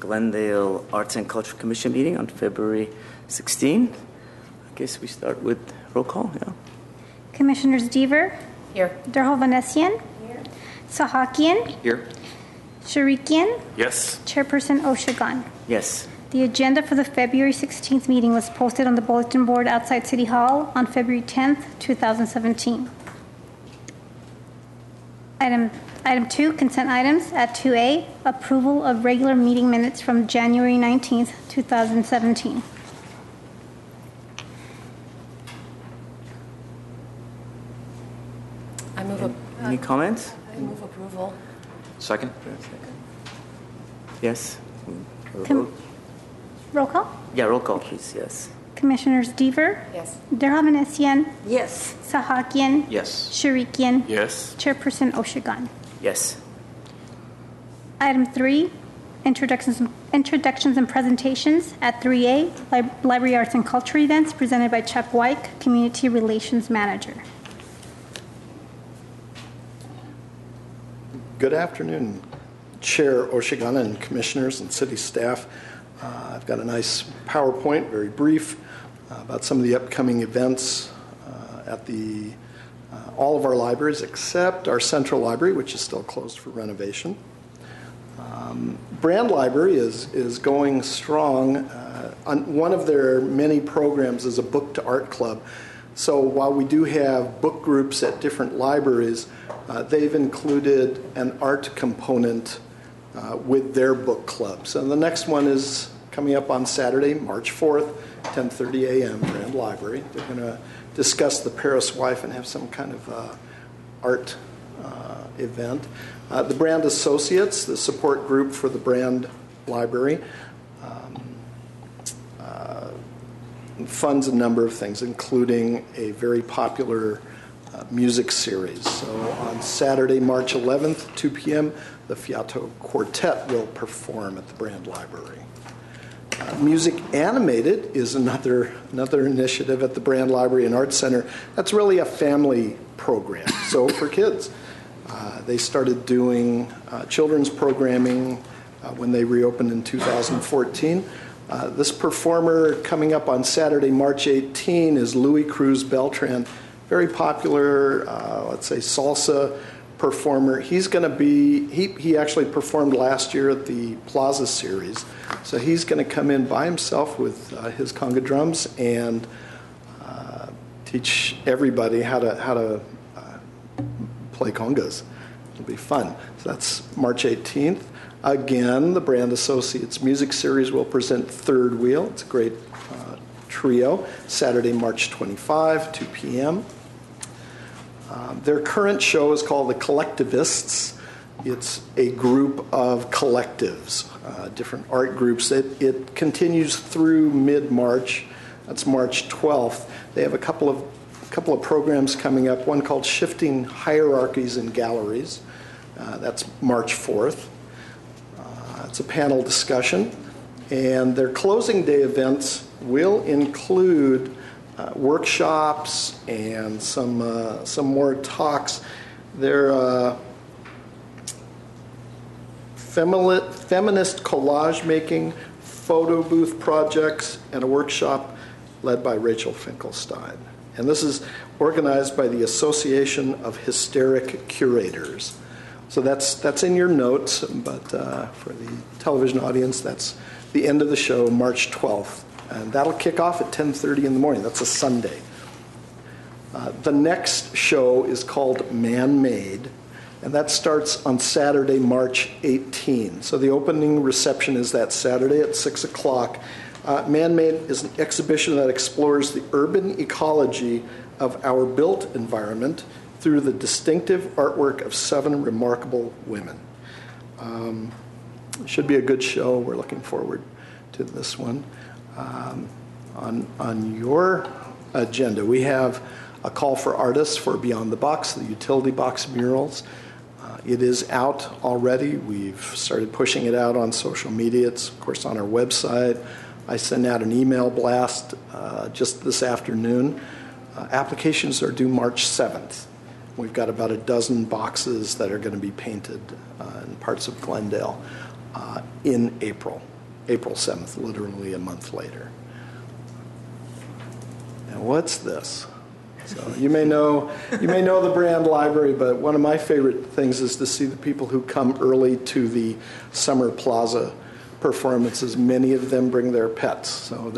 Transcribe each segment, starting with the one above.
Glendale Arts and Culture Commission meeting on February 16. I guess we start with roll call. Yeah. Commissioners Deaver. Here. Derhovanessian. Here. Sherikian. Here. Sherikian. Yes. Chairperson Oshagan. Yes. The agenda for the February 16th meeting was posted on the bulletin board outside City Hall on February 10th, 2017. Item 2, consent items. At 2A, approval of regular meeting minutes from January 19th, 2017. Any comments? I move approval. Second? Yes. Roll call. Yeah, roll call, please. Yes. Commissioners Deaver. Yes. Derhovanessian. Yes. Sherikian. Yes. Sherikian. Yes. Chairperson Oshagan. Yes. Item 3, introductions and presentations. At 3A, Library Arts and Culture events presented by Chuck Wike, Community Relations Manager. Good afternoon, Chair Oshagan and Commissioners and City staff. I've got a nice PowerPoint, very brief, about some of the upcoming events at all of our libraries except our central library, which is still closed for renovation. Brand Library is going strong. One of their many programs is a book to art club. So while we do have book groups at different libraries, they've included an art component with their book club. So the next one is coming up on Saturday, March 4th, 10:30 a.m., Brand Library. They're going to discuss the Paris wife and have some kind of art event. The Brand Associates, the support group for the Brand Library, funds a number of things, including a very popular music series. So on Saturday, March 11th, 2 p.m., the Fiato Quartet will perform at the Brand Library. Music Animated is another initiative at the Brand Library and Arts Center. That's really a family program, so for kids. They started doing children's programming when they reopened in 2014. This performer coming up on Saturday, March 18, is Louis Cruz Beltran, very popular, let's say, salsa performer. He's going to be, he actually performed last year at the Plaza Series. So he's going to come in by himself with his conga drums and teach everybody how to play congas. It'll be fun. So that's March 18th. Again, the Brand Associates Music Series will present Third Wheel. It's a great trio. Saturday, March 25, 2 p.m. Their current show is called The Collectivists. It's a group of collectives, different art groups. It continues through mid-March. That's March 12th. They have a couple of programs coming up, one called Shifting Hierarchies in Galleries. That's March 4th. It's a panel discussion. And their closing day events will include workshops and some more talks. They're feminist collage making, photo booth projects, and a workshop led by Rachel Finkelstein. And this is organized by the Association of Hysteric Curators. So that's in your notes, but for the television audience, that's the end of the show, March 12th. And that'll kick off at 10:30 in the morning. That's a Sunday. The next show is called Man-Made, and that starts on Saturday, March 18. So the opening reception is that Saturday at 6 o'clock. Man-Made is an exhibition that explores the urban ecology of our built environment through the distinctive artwork of 7 remarkable women. It should be a good show. We're looking forward to this one. On your agenda, we have a call for artists for Beyond the Box, the utility box murals. It is out already. We've started pushing it out on social media. It's, of course, on our website. I sent out an email blast just this afternoon. Applications are due March 7th. We've got about a dozen boxes that are going to be painted in parts of Glendale in April. April 7th, literally a month later. Now, what's this? So you may know the Brand Library, but one of my favorite things is to see the people who come early to the Summer Plaza performances. Many of them bring their pets. So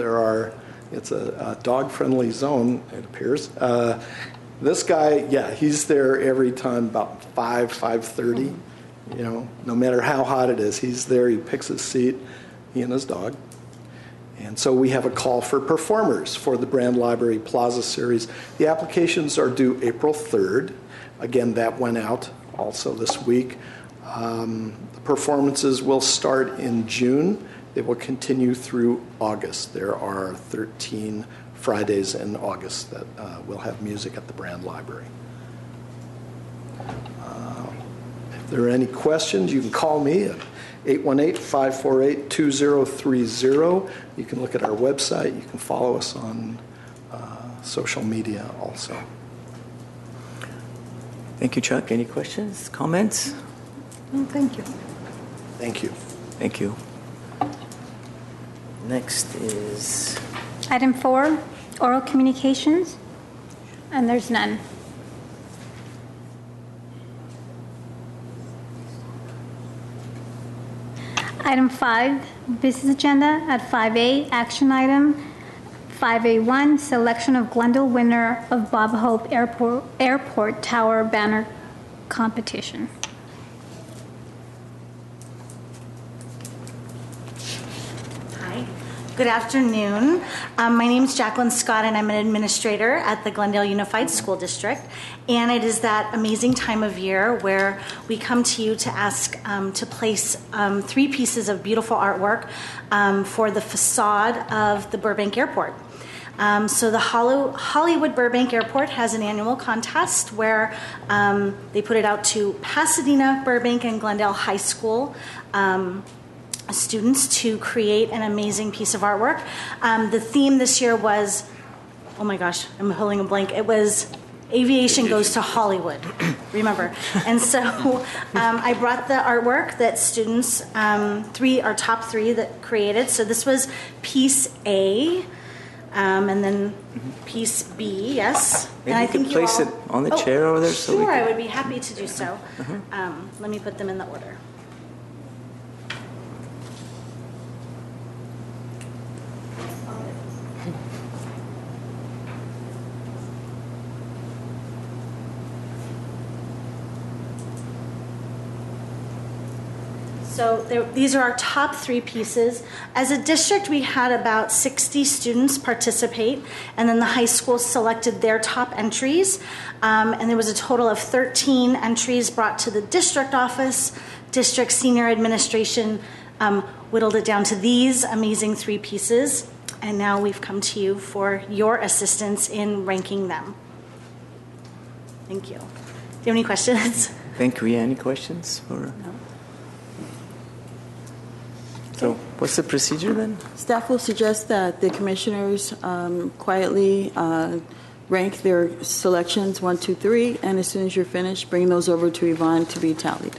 it's a dog-friendly zone, it appears. This guy, yeah, he's there every time about 5:30. You know, no matter how hot it is, he's there. He picks his seat, he and his dog. And so we have a call for performers for the Brand Library Plaza series. The applications are due April 3rd. Again, that went out also this week. The performances will start in June. They will continue through August. There are 13 Fridays in August that will have music at the Brand Library. If there are any questions, you can call me at 818-548-2030. You can look at our website. You can follow us on social media also. Thank you, Chuck. Any questions, comments? No, thank you. Thank you. Thank you. Next is Item 4, oral communications, and there's none. Item 5, business agenda at 5A, action item 5A1, selection of Glendale winner of Bob Hope Airport Tower banner competition. Hi, good afternoon. My name is Jacqueline Scott, and I'm an administrator at the Glendale Unified School District. And it is that amazing time of year where we come to you to ask to place 3 pieces of beautiful artwork for the facade of the Burbank Airport. So the Hollywood Burbank Airport has an annual contest where they put it out to Pasadena, Burbank, and Glendale High School students to create an amazing piece of artwork. The theme this year was, oh my gosh, I'm holding a blank. It was Aviation Goes to Hollywood, remember. And so I brought the artwork that students, our top 3 that created. So this was piece A, and then piece B, yes. Maybe and I you think could place it on the chair over there. So sure, I would be happy to do so. Let me put them in the order. So these are our top 3 pieces. As a district, we had about 60 students participate, and then the high school selected their top entries. And there was a total of 13 entries brought to the district office. District senior administration whittled it down to these amazing 3 pieces. And now we've come to you for your assistance in ranking them. Thank you. Do you have any questions? Thank you. Yeah, any questions? No. So what's the procedure then? Staff will suggest that the commissioners quietly rank their selections 1, 2, 3, and as soon as you're finished, bring those over to Yvonne to be tallied.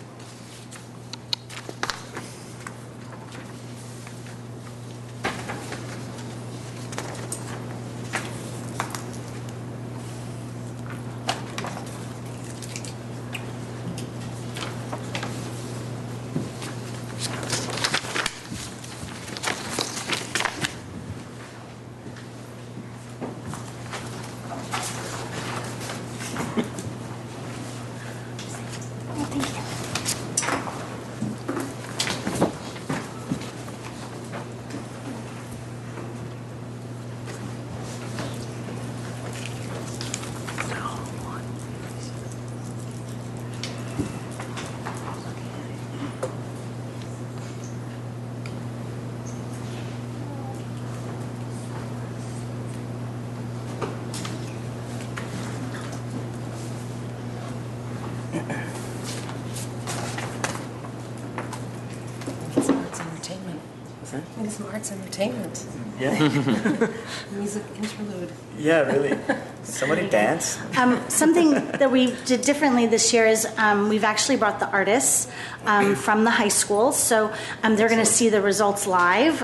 Need some arts entertainment. Yeah. Music interlude. Yeah, really. Somebody dance. Something that we did differently this year is we've actually brought the artists from the high school. So they're going to see the results live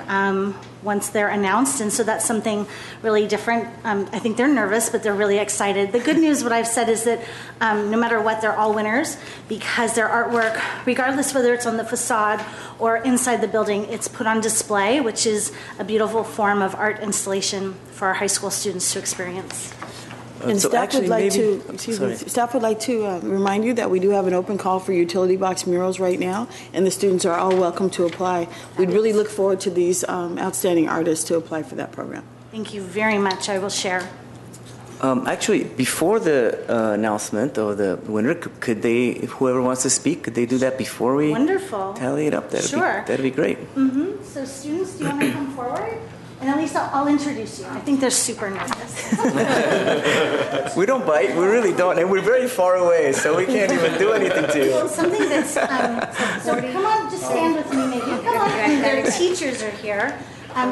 once they're announced. And so that's something really different. I think they're nervous, but they're really excited. The good news, what I've said, is that no matter what, they're all winners because their artwork, regardless whether it's on the facade or inside the building, it's put on display, which is a beautiful form of art installation for our high school students to experience. And So staff actually, would like maybe- to, excuse sorry. me, staff would like to remind you that we do have an open call for utility box murals right now, and the students are all welcome to apply. We'd really look forward to these outstanding artists to apply for that program. Thank you very much. I will share. Actually, before the announcement of the winner, could they, whoever wants to speak, could they do that before we Wonderful. tally it up? Sure. That'd be great. So students, do you want to come forward? And at least I'll introduce you. I think they're super nervous. We don't bite. We really don't. And we're very far away, so we can't even do anything to you. Well, something that's, so come on, just stand with me maybe. Come on, and their teachers are here.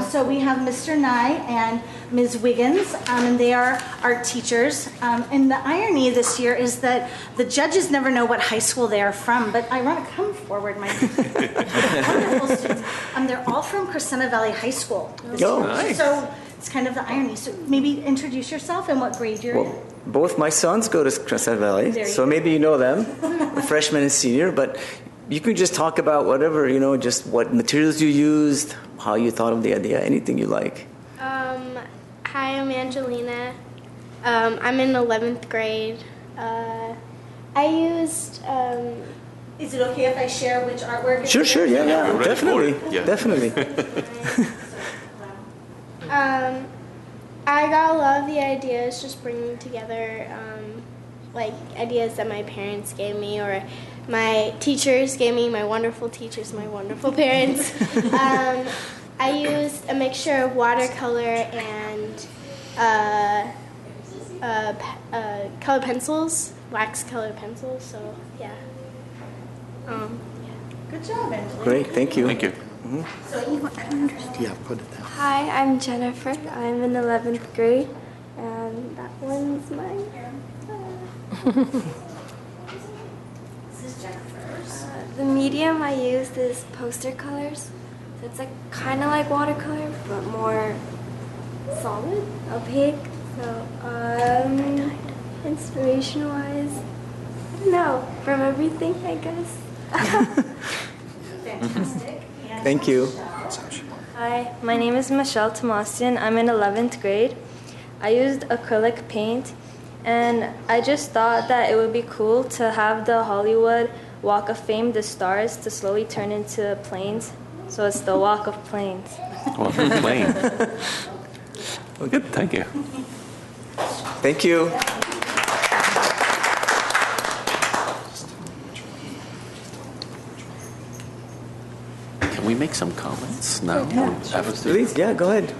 So we have Mr. Nye and Ms. Wiggins, and they are art teachers. And the irony this year is that the judges never know what high school they are from, but I want to come forward, my wonderful students. They're all from Crescenta Valley High School. Oh, nice. So it's kind of the irony. So maybe introduce yourself and what grade you're in. Well, both my sons go to Crescent Valley, There you so go. maybe you know them, a freshman and senior, but you can just talk about whatever, just what materials you used, how you thought of the idea, anything you like. Hi, I'm Angelina. I'm in 11th grade. I used, Is it okay if I share which artwork? it Sure, is? sure, yeah, We're ready for definitely, it. Yeah. definitely. I got a lot of the ideas just bringing together, ideas that my parents gave me or my teachers gave me, my wonderful teachers, my wonderful parents. I used a mixture of watercolor and colored pencils, wax colored pencils. So yeah. Good job, Angela. Great, thank you. Thank you. Yeah, put it down. Hi, I'm Jennifer. I'm in 11th grade, and that one's mine. This is Jennifer's. The medium I used is poster colors. So it's kind of like watercolor, but more solid, opaque. So, inspiration-wise, I don't know, from everything, I guess. Fantastic. And Thank you. Hi, my name is Michelle Tomasian. I'm in 11th grade. I used acrylic paint, and I just thought that it would be cool to have the Hollywood Walk of Fame, the stars, to slowly turn into planes. So it's the Walk of Planes. Well, playing. Well, good. Thank you. Thank you. Can we make some comments now? Please, yeah, go ahead.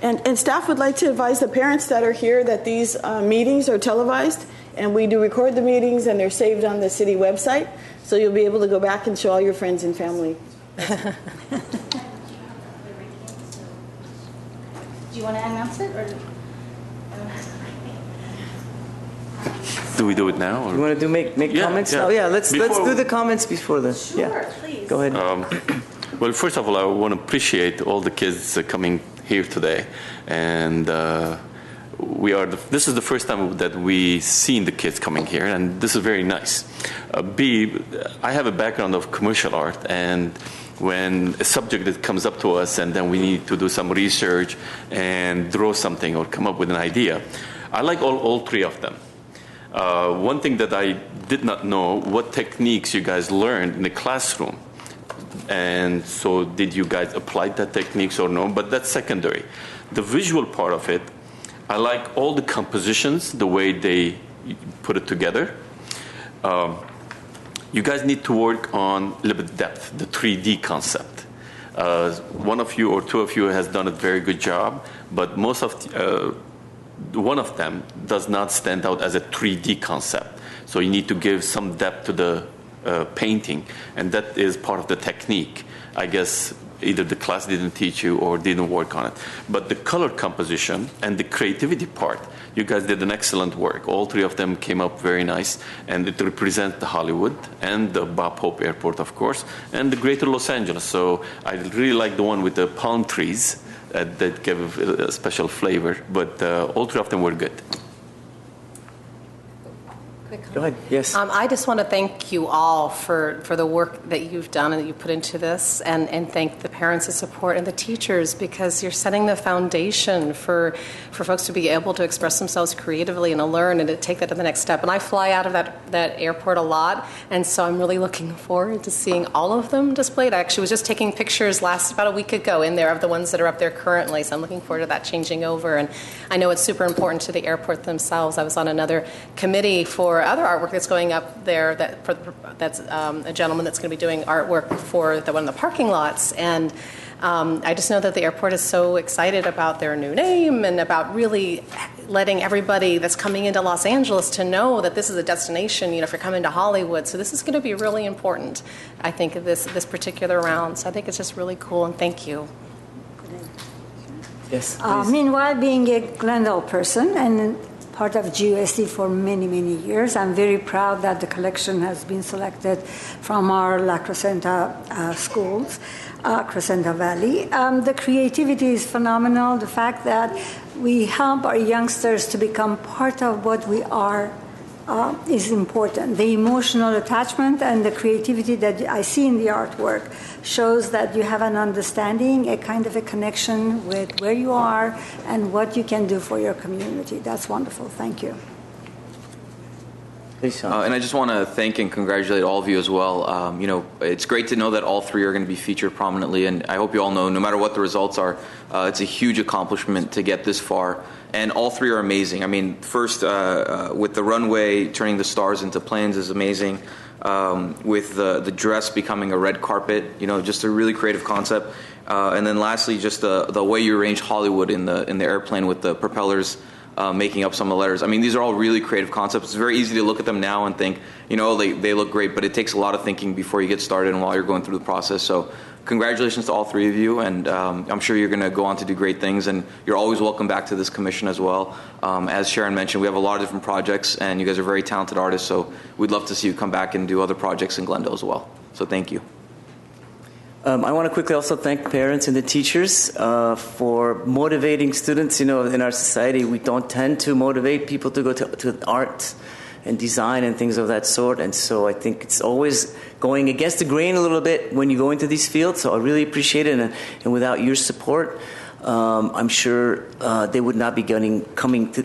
And staff would like to advise the parents that are here that these meetings are televised, and we do record the meetings, and they're saved on the city website, so you'll be able to go back and show all your friends and family. Do you want to announce it or? Do we do it now? You want to make Yeah, comments yeah. now? Yeah, let's Before- do the comments before the. Sure, Yeah, please. go ahead. Well, first of all, I want to appreciate all the kids coming here today, and this is the first time that we seen the kids coming here, and this is very nice. B, I have a background of commercial art, and when a subject that comes up to us, and then we need to do some research and draw something or come up with an idea, I like all three of them. One thing that I did not know, what techniques you guys learned in the classroom. And so did you guys apply that techniques or no? But that's secondary. The visual part of it, I like all the compositions, the way they put it together. You guys need to work on a little bit depth, the 3D concept. One of you or two of you has done a very good job, but most of one of them does not stand out as a 3D concept. So you need to give some depth to the painting, and that is part of the technique. I guess either the class didn't teach you or didn't work on it. But the color composition and the creativity part, you guys did an excellent work. All three of them came up very nice, and it represents the Hollywood and the Bob Hope Airport, of course, and the greater Los Angeles. So I really like the one with the palm trees that gave a special flavor, but all three of them were good. Go ahead. Yes. I just want to thank you all for the work that you've done and that you put into this, and thank the parents, the support, and the teachers, because you're setting the foundation for folks to be able to express themselves creatively and to learn and to take that to the next step. And I fly out of that airport a lot, and so I'm really looking forward to seeing all of them displayed. I actually was just taking pictures about a week ago in there of the ones that are up there currently, so I'm looking forward to that changing over. And I know it's super important to the airport themselves. I was on another committee for other artwork that's going up there. That's a gentleman that's going to be doing artwork for one of the parking lots. And I just know that the airport is so excited about their new name and about really letting everybody that's coming into Los Angeles to know that this is a destination, if you're coming to Hollywood. So this is going to be really important, I think, this particular round. So I think it's just really cool, and thank you. Yes. Meanwhile, being a Glendale person and part of GUSD for many, many years, I'm very proud that the collection has been selected from our La Crescenta schools, Crescenta Valley. The creativity is phenomenal. The fact that we help our youngsters to become part of what we are is important. The emotional attachment and the creativity that I see in the artwork shows that you have an understanding, a kind of a connection with where you are and what you can do for your community. That's wonderful. Thank you. And I just want to thank and congratulate all of you as well. It's great to know that all three are going to be featured prominently, and I hope you all know, no matter what the results are, it's a huge accomplishment to get this far. And all three are amazing. I mean, first, with the runway turning the stars into planes is amazing. With the dress becoming a red carpet, just a really creative concept. And then lastly, just the way you arrange Hollywood in the airplane with the propellers making up some of the letters. I mean, these are all really creative concepts. It's very easy to look at them now and think, they look great, but it takes a lot of thinking before you get started and while you're going through the process. So congratulations to all three of you, and I'm sure you're going to go on to do great things, and you're always welcome back to this commission as well. As Sharon mentioned, we have a lot of different projects, and you guys are very talented artists, so we'd love to see you come back and do other projects in Glendale as well. So thank you. I want to quickly also thank parents and the teachers for motivating students. In our society, we don't tend to motivate people to go to art and design and things of that sort. And so I think it's always going against the grain a little bit when you go into these fields. So I really appreciate it. And without your support, I'm sure they would not be coming to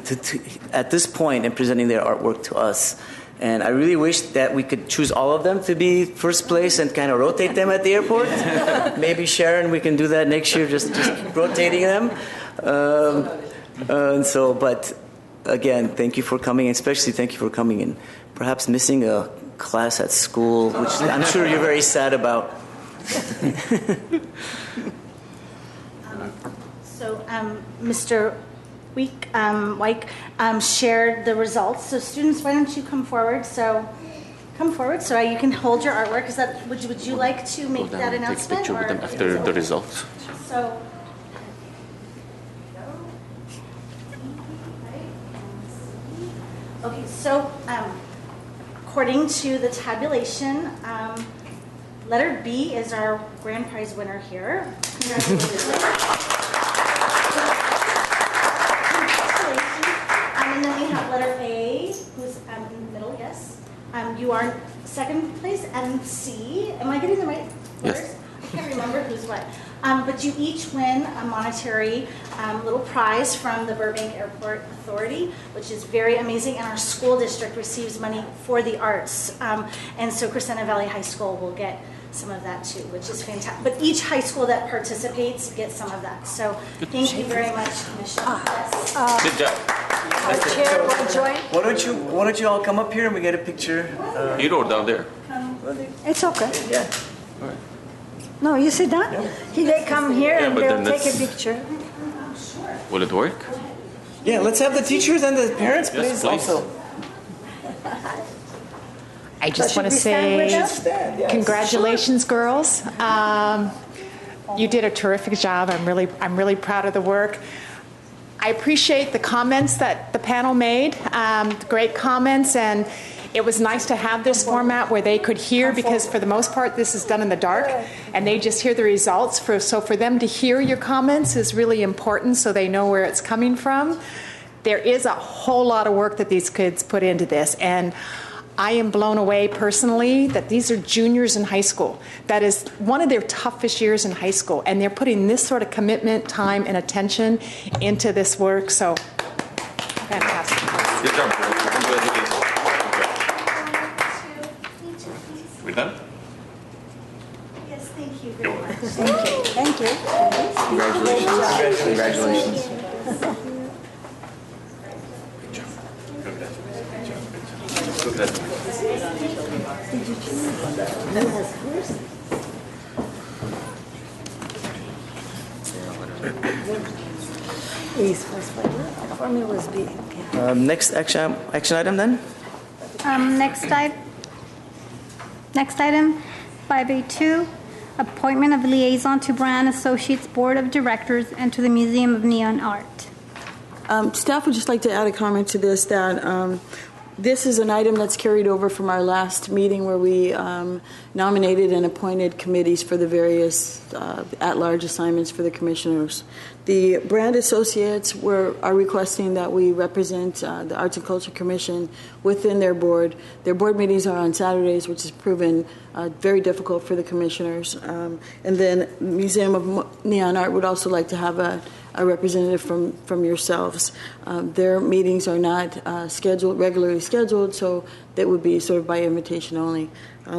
at this point and presenting their artwork to us. And I really wish that we could choose all of them to be first place and kind of rotate them at the airport. Maybe, Sharon, we can do that next year, just rotating them. But again, thank you for coming, and especially thank you for coming and perhaps missing a class at school, which I'm sure you're very sad about. Mr. Wike shared the results. So students, why don't you come forward? So you can hold your artwork. Would you like to make that announcement? Take a picture with them after the results. So. Okay, so according to the tabulation, letter B is our grand prize winner here. Congratulations. And then we have letter A, who's in the middle, yes. You are second place, and C. Am I getting the right letters? Yes. I can't remember who's what. But you each win a monetary little prize from the Burbank Airport Authority, which is very amazing. And our school district receives money for the arts. And so Crescenta Valley High School will get some of that too, which is fantastic. But each high school that participates gets some of that. So thank you very much, Commission. Yes. Good job. Chair, want to join? Why don't you all come up here and we get a picture? Here or down there? It's okay. Yeah. All right. No, you sit down. They come here and but they'll then take a picture. Will it work? Yeah, let's have the teachers and the parents, Yes, please, please. also. I just want to Should we stand with say us? Stand, yes. congratulations, girls. You did a terrific job. I'm really proud of the work. I appreciate the comments that the panel made, great comments, and it was nice to have this format where they could hear, because for the most part this is done in the dark and they just hear the results. So for them to hear your comments is really important so they know where it's coming from. There is a whole lot of work that these kids put into this, and I am blown away personally that these are juniors in high school. That is one of their toughest years in high school, and they're putting this sort of commitment, time, and attention into this work. So, fantastic. Good job. We're done? Yes, thank you very much. Thank you. Congratulations. Congratulations. Look at that. For me was B. Next action item then? Next item, 5A2, appointment of liaison to Brand Associates Board of Directors and to the Museum of Neon Art. Staff would just like to add a comment to this, that this is an item that's carried over from our last meeting where we nominated and appointed committees for the various at-large assignments for the commissioners. The Brand Associates are requesting that we represent the Arts and Culture Commission within their board. Their board meetings are on Saturdays, which has proven very difficult for the commissioners. And then Museum of Neon Art would also like to have a representative from yourselves. Their meetings are not regularly scheduled, so that would be sort of by invitation only.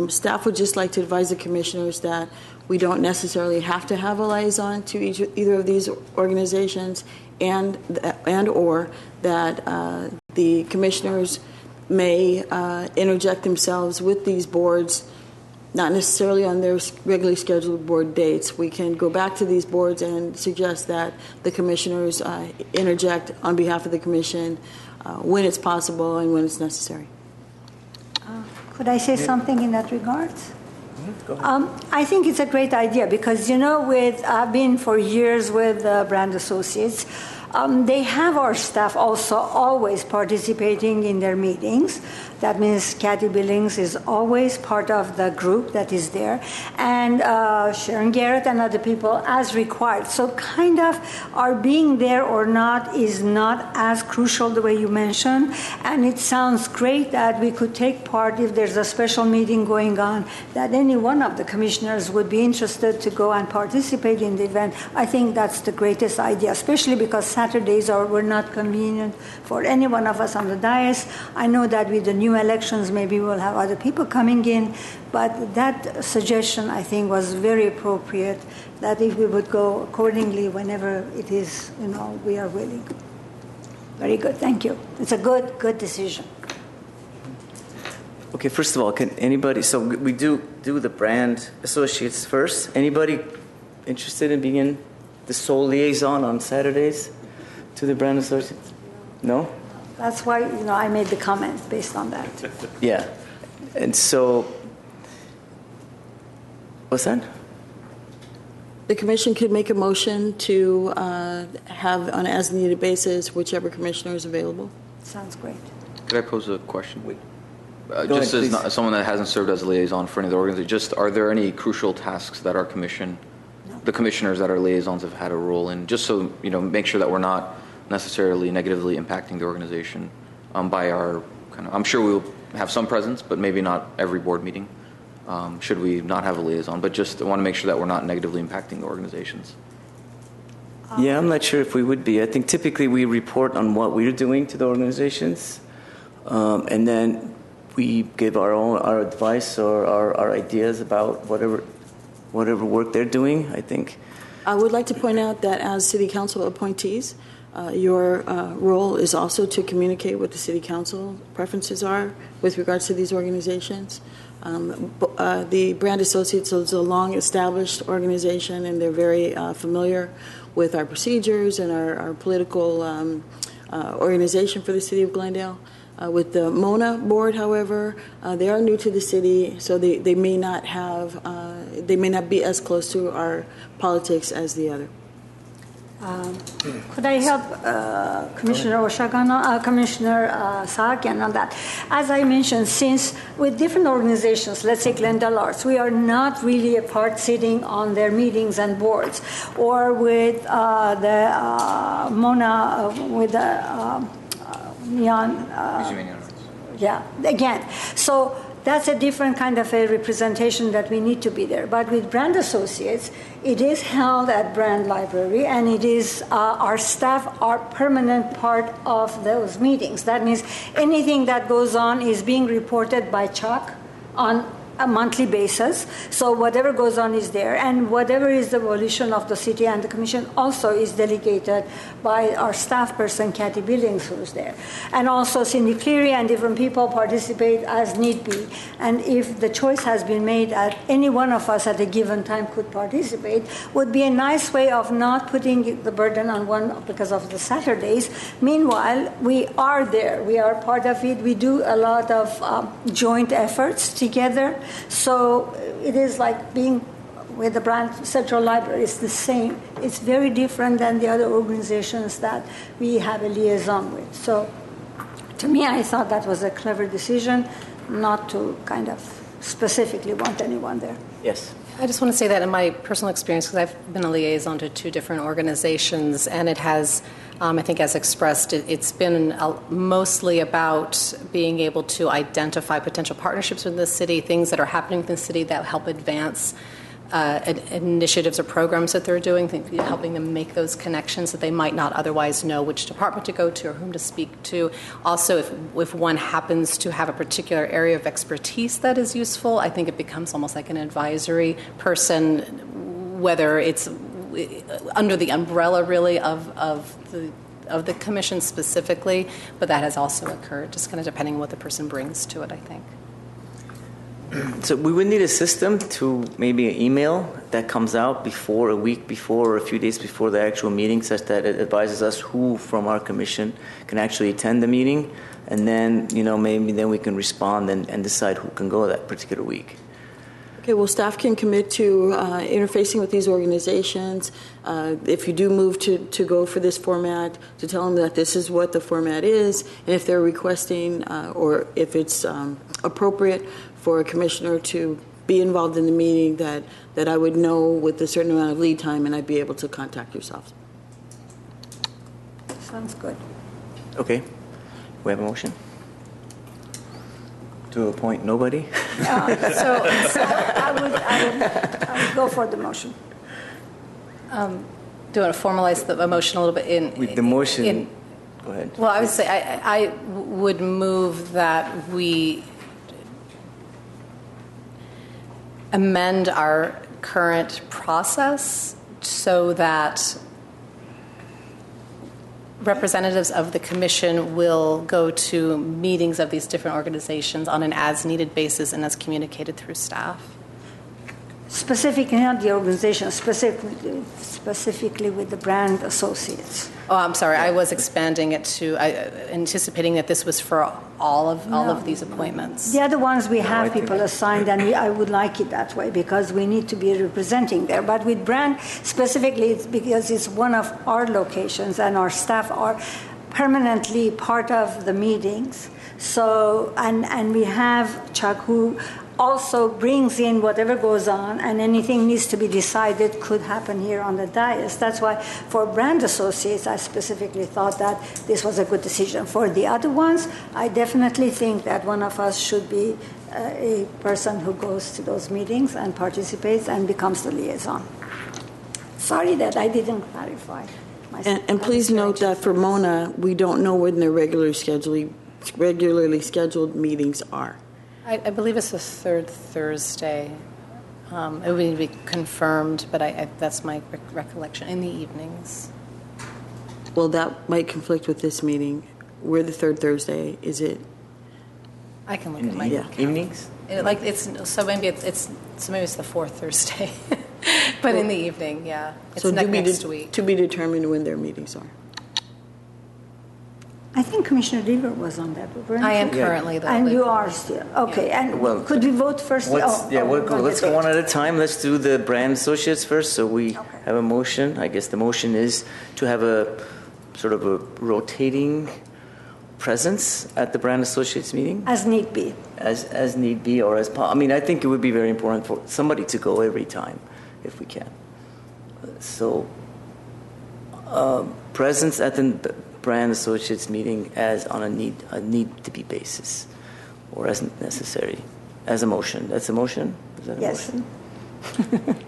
Staff would just like to advise the commissioners that we don't necessarily have to have a liaison to either of these organizations, and or that the commissioners may interject themselves with these boards, not necessarily on their regularly scheduled board dates. We can go back to these boards and suggest that the commissioners interject on behalf of the commission when it's possible and when it's necessary. Could I say something in that regard? I think it's a great idea because, I've been for years with Brand Associates. They have our staff also always participating in their meetings. That means Kathy Billings is always part of the group that is there, and Sharon Garrett and other people as required. So kind of our being there or not is not as crucial the way you mentioned, and it sounds great that we could take part if there's a special meeting going on, that any one of the commissioners would be interested to go and participate in the event. I think that's the greatest idea, especially because Saturdays were not convenient for any one of us on the dais. I know that with the new elections, maybe we'll have other people coming in, but that suggestion, I think, was very appropriate, that if we would go accordingly whenever it is, we are willing. Very good, thank you. It's a good decision. Okay, first of all, can anybody, so we do the Brand Associates first. Anybody interested in being the sole liaison on Saturdays to the Brand Associates? No? That's why, I made the comment based on that. Yeah. And so, what's that? The commission could make a motion to have on an as-needed basis whichever commissioner is available. Sounds great. Could I pose a question? Just as someone that hasn't served as a liaison for any of the organizations, are there any crucial tasks that our commission, the commissioners that are liaisons have had a role in, just so, make sure that we're not necessarily negatively impacting the organization by our I'm sure we'll have some presence, but maybe not every board meeting, should we not have a liaison, but just want to make sure that we're not negatively impacting the organizations. Yeah, I'm not sure if we would be. I think typically we report on what we're doing to the organizations, and then we give our advice or our ideas about whatever work they're doing, I think. I would like to point out that as City Council appointees, your role is also to communicate what the City Council preferences are with regards to these organizations. The Brand Associates is a long-established organization, and they're very familiar with our procedures and our political organization for the City of Glendale. With the MONA board, however, they are new to the city, so they may not have they may not be as close to our politics as the other. Could I help Commissioner Sherikian on that? As I mentioned, since with different organizations, let's say Glendale Arts, we are not really a part sitting on their meetings and boards, or with the Mona, with the Neon. Yeah, again. So that's a different kind of a representation that we need to be there. But with Brand Associates, it is held at Brand Library, and it is our staff are permanent part of those meetings. That means anything that goes on is being reported by Chuck on a monthly basis. So whatever goes on is there, and whatever is the volition of the city and the commission also is delegated by our staff person, Kathy Billings, who's there. And also Cindy Cleary and different people participate as need be. And if the choice has been made that any one of us at a given time could participate, would be a nice way of not putting the burden on one because of the Saturdays. Meanwhile, we are there. We are part of it. We do a lot of joint efforts together. So it is like being with the Brand Central Library. It's the same. It's very different than the other organizations that we have a liaison with. So to me, I thought that was a clever decision not to kind of specifically want anyone there. Yes. I just want to say that in my personal experience, because I've been a liaison to 2 different organizations, and it has, I think as expressed, it's been mostly about being able to identify potential partnerships with the city, things that are happening in the city that help advance initiatives or programs that they're doing, helping them make those connections that they might not otherwise know which department to go to or whom to speak to. Also, if one happens to have a particular area of expertise that is useful, I think it becomes almost like an advisory person, whether it's under the umbrella really of the commission specifically, but that has also occurred, just kind of depending on what the person brings to it, I think. So we would need a system to maybe an email that comes out before, a week before, or a few days before the actual meeting, such that it advises us who from our commission can actually attend the meeting, and then maybe then we can respond and decide who can go that particular week. Okay, well, staff can commit to interfacing with these organizations. If you do move to go for this format, to tell them that this is what the format is, and if they're requesting or if it's appropriate for a commissioner to be involved in the meeting, that I would know with a certain amount of lead time, and I'd be able to contact yourselves. Sounds good. Okay. We have a motion? To appoint nobody? So I would go for the motion. Do you want to formalize the motion a little bit? With the motion, go ahead. Well, I would say I would move that we amend our current process so that representatives of the commission will go to meetings of these different organizations on an as-needed basis and as communicated through staff. Specifically, not the organization, specifically with the Brand Associates. Oh, I'm sorry. I was expanding it to anticipating that this was for all of these appointments. The other ones we have people assigned, and I would like it that way because we need to be representing there. But with Brand specifically, it's because it's one of our locations, and our staff are permanently part of the meetings. So, and we have Chuck, who also brings in whatever goes on, and anything needs to be decided could happen here on the dais. That's why for Brand Associates, I specifically thought that this was a good decision. For the other ones, I definitely think that one of us should be a person who goes to those meetings and participates and becomes the liaison. Sorry that I didn't clarify. And please note that for Mona, we don't know when their regularly scheduled meetings are. I believe it's the third Thursday. It would need to be confirmed, but that's my recollection, in the evenings. Well, that might conflict with this meeting. We're the third Thursday. Is it? I can look at my evenings. Maybe it's the fourth Thursday, but in the evening, yeah. It's so next week. To be determined when their meetings are. I think Commissioner Deaver was on that, weren't I am you? currently the And lead. you are still, okay. And Well, could we vote first? Let's go one on. at a time. Let's do the brand associates first. So we Okay. have a motion. I guess the motion is to have a sort of a rotating presence at the brand associates meeting As need be. as need be, or I mean, I think it would be very important for somebody to go every time if we can. So presence at the brand associates meeting as on a need to be basis, or as necessary, as a motion. That's a motion. Is that a Yes. motion?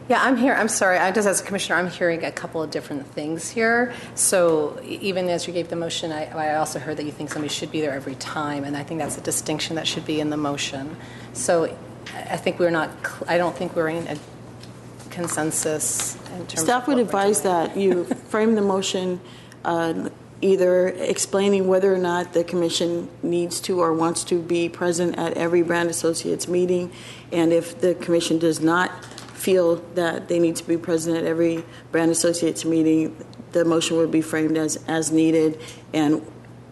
Yeah, I'm here. I'm sorry. I just, as a commissioner, I'm hearing a couple of different things here. So even as you gave the motion, I also heard that you think somebody should be there every time, and I think that's a distinction that should be in the motion. So I think we're not. I don't think we're in a consensus in terms. Staff of would what we're advise doing. that you frame the motion either explaining whether or not the commission needs to or wants to be present at every brand associates meeting, and if the commission does not feel that they need to be present at every brand associates meeting, the motion would be framed as needed, and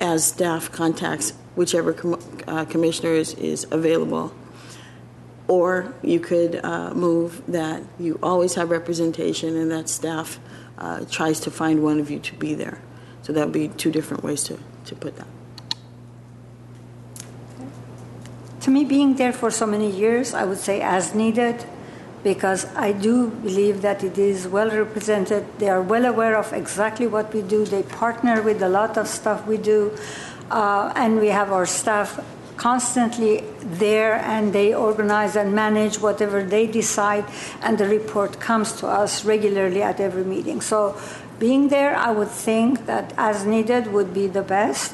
as staff contacts whichever commissioner is available. Or you could move that you always have representation and that staff tries to find one of you to be there. So that would be two different ways to put that. To me, being there for so many years, I would say as needed, because I do believe that it is well represented. They are well aware of exactly what we do. They partner with a lot of stuff we do, and we have our staff constantly there, and they organize and manage whatever they decide, and the report comes to us regularly at every meeting. So being there, I would think that as needed would be the best,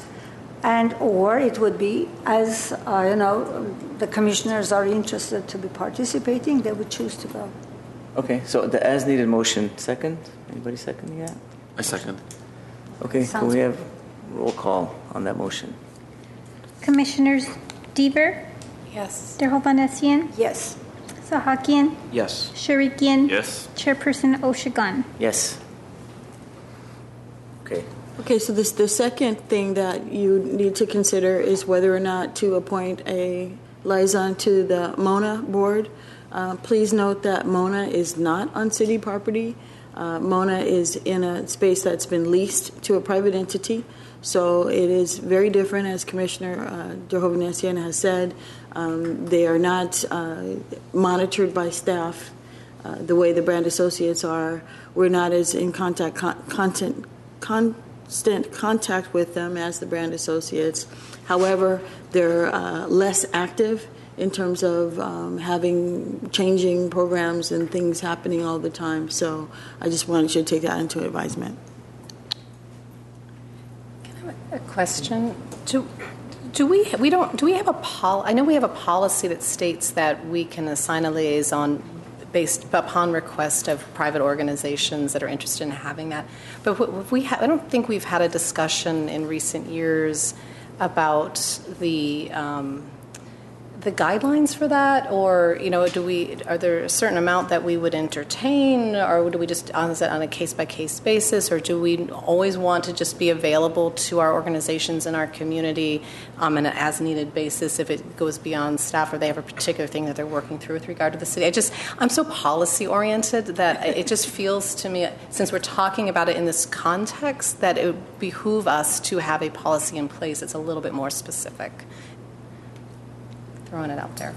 and or it would be as the commissioners are interested to be participating, they would choose to go. Okay, so the as needed motion. Second? Anybody seconding that? I second. Okay, can Sounds we have roll call on that motion? Commissioners Deaver, Yes. Derhovanessian, Yes. Sahakian, Yes. Sherikian, Yes. Chairperson Oshigan. Yes. Okay. Okay, so the second thing that you need to consider is whether or not to appoint a liaison to the MONA board. Please note that MONA is not on city property. MONA is in a space that's been leased to a private entity. So it is very different, as Commissioner Derhovanessian has said. They are not monitored by staff the way the brand associates are. We're not as in constant contact with them as the brand associates. However, they're less active in terms of having changing programs and things happening all the time. So I just wanted you to take that into advisement. A question: Do we have a I know we have a policy that states that we can assign a liaison based upon request of private organizations that are interested in having that. But I don't think we've had a discussion in recent years about the guidelines for that, or are there a certain amount that we would entertain, or do we just on a case-by-case basis, or do we always want to just be available to our organizations in our community on an as-needed basis if it goes beyond staff, or they have a particular thing that they're working through with regard to the city? I'm so policy-oriented that it just feels to me, since we're talking about it in this context, that it would behoove us to have a policy in place that's a little bit more specific. Throwing it out there.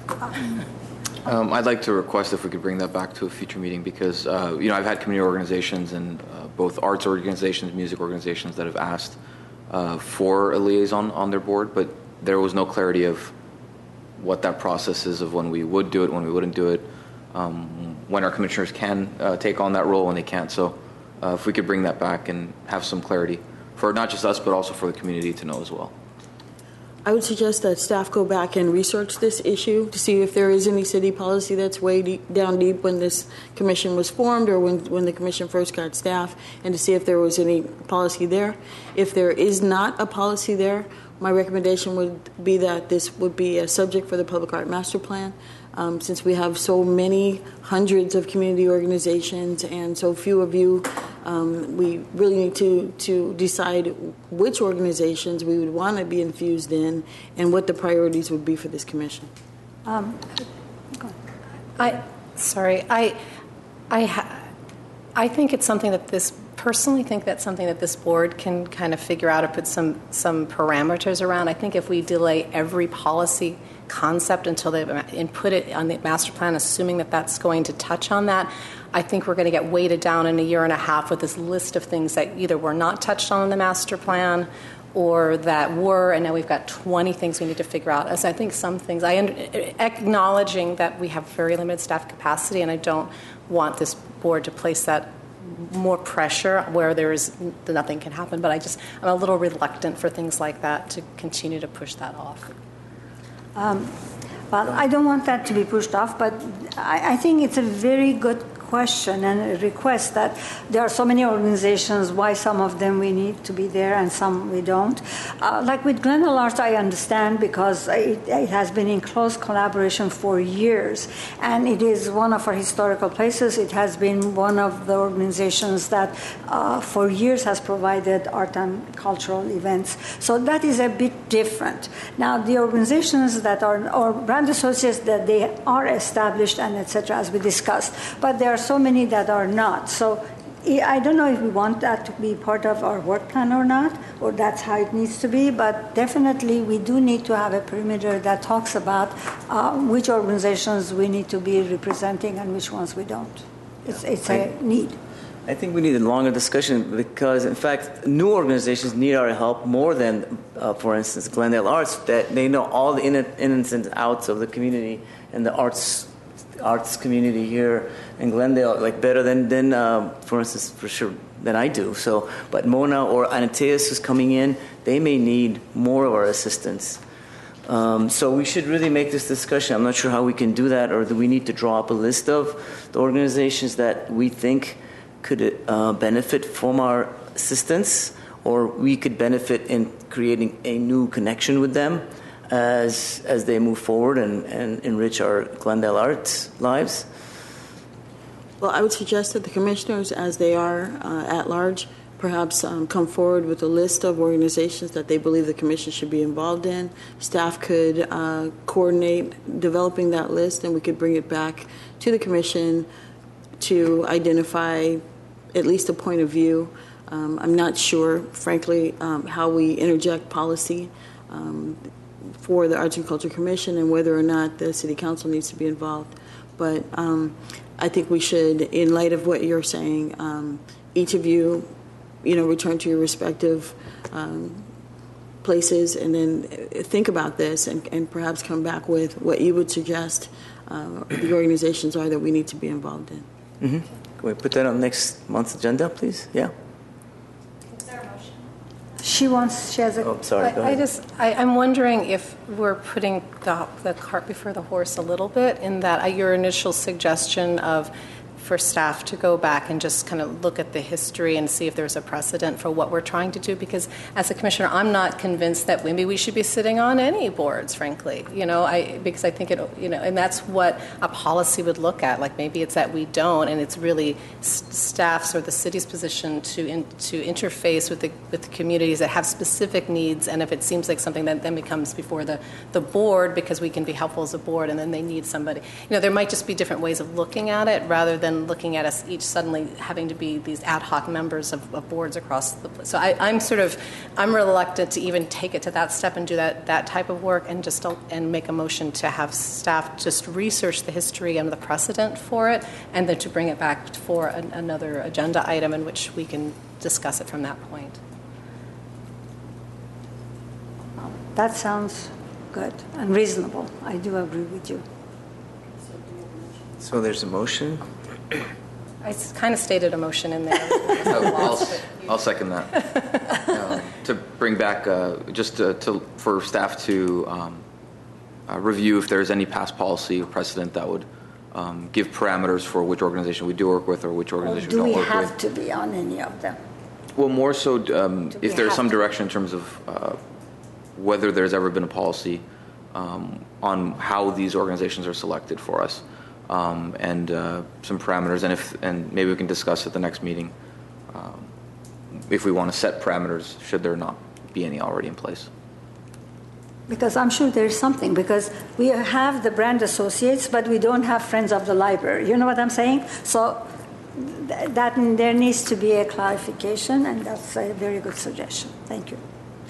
I'd like to request if we could bring that back to a future meeting, because I've had community organizations and both arts organizations, music organizations that have asked for a liaison on their board, but there was no clarity of what that process is, of when we would do it, when we wouldn't do it, when our commissioners can take on that role, when they can't. So if we could bring that back and have some clarity for not just us, but also for the community to know as well. I would suggest that staff go back and research this issue to see if there is any city policy that's way down deep when this commission was formed, or when the commission first got staff, and to see if there was any policy there. If there is not a policy there, my recommendation would be that this would be a subject for the Public Art Master Plan. Since we have so many hundreds of community organizations and so few of you We really need to decide which organizations we would want to be infused in and what the priorities would be for this commission. I think it's something that personally think that's something that this board can kind of figure out or put some parameters around. I think if we delay every policy concept until and put it on the master plan, assuming that that's going to touch on that, I think we're going to get weighted down in a year and a half with this list of things that either were not touched on in the master plan or that were, and now we've got 20 things we need to figure out. As I think some things, acknowledging that we have very limited staff capacity, and I don't want this board to place that more pressure where nothing can happen, but I'm a little reluctant for things like that to continue to push that off. Well, I don't want that to be pushed off, but I think it's a very good question and a request that there are so many organizations, why some of them we need to be there and some we don't. Like with Glendale Arts, I understand because it has been in close collaboration for years, and it is one of our historical places. It has been one of the organizations that for years has provided art and cultural events. So that is a bit different. Now, the organizations that are, or brand associates that they are established and etc., as we discussed, but there are so many that are not. So I don't know if we want that to be part of our work plan or not, or that's how it needs to be, but definitely we do need to have a perimeter that talks about which organizations we need to be representing and which ones we don't. It's a need. I think we need a longer discussion because, in fact, new organizations need our help more than, for instance, Glendale Arts, that they know all the ins and outs of the community and the arts community here in Glendale, like better than for instance, for sure, than I do. So, but Mona or Anateus who's coming in, they may need more of our assistance. So we should really make this discussion. I'm not sure how we can do that, or do we need to draw up a list of the organizations that we think could benefit from our assistance, or we could benefit in creating a new connection with them as they move forward and enrich our Glendale Arts lives? Well, I would suggest that the commissioners, as they are at large, perhaps come forward with a list of organizations that they believe the commission should be involved in. Staff could coordinate developing that list, and we could bring it back to the commission to identify at least a point of view. I'm not sure, frankly, how we interject policy for the Arts and Culture Commission and whether or not the City Council needs to be involved. But I think we should, in light of what you're saying, each of you, return to your respective places and then think about this and perhaps come back with what you would suggest the organizations are that we need to be involved in. Mm-hmm. Can we put that on next month's agenda, please? Yeah. She has a... Oh, sorry. Go ahead. I'm wondering if we're putting the cart before the horse a little bit, in that your initial suggestion for staff to go back and just kind of look at the history and see if there's a precedent for what we're trying to do, because as a commissioner, I'm not convinced that maybe we should be sitting on any boards, frankly, because I think and that's what a policy would look at. Like maybe it's that we don't, and it's really staff's or the city's position to interface with the communities that have specific needs, and if it seems like something that then becomes before the board, because we can be helpful as a board, and then they need somebody. There might just be different ways of looking at it rather than looking at us each suddenly having to be these ad hoc members of boards across the place. So I'm reluctant to even take it to that step and do that type of work, and make a motion to have staff just research the history and the precedent for it, and then to bring it back for another agenda item in which we can discuss it from that point. That sounds good and reasonable. I do agree with you. So there's a motion. I kind of stated a motion in there. I'll second that. To bring back, for staff to review if there's any past policy or precedent that would give parameters for which organization we do work with or which organization we don't work with. Do we have to be on any of them? Well, more so if there's some direction in terms of whether there's ever been a policy on how these organizations are selected for us. And some parameters, and maybe we can discuss at the next meeting if we want to set parameters, should there not be any already in place. Because I'm sure there's something, because we have the brand associates, but we don't have friends of the library. You know what I'm saying? So that there needs to be a clarification, and that's a very good suggestion. Thank you.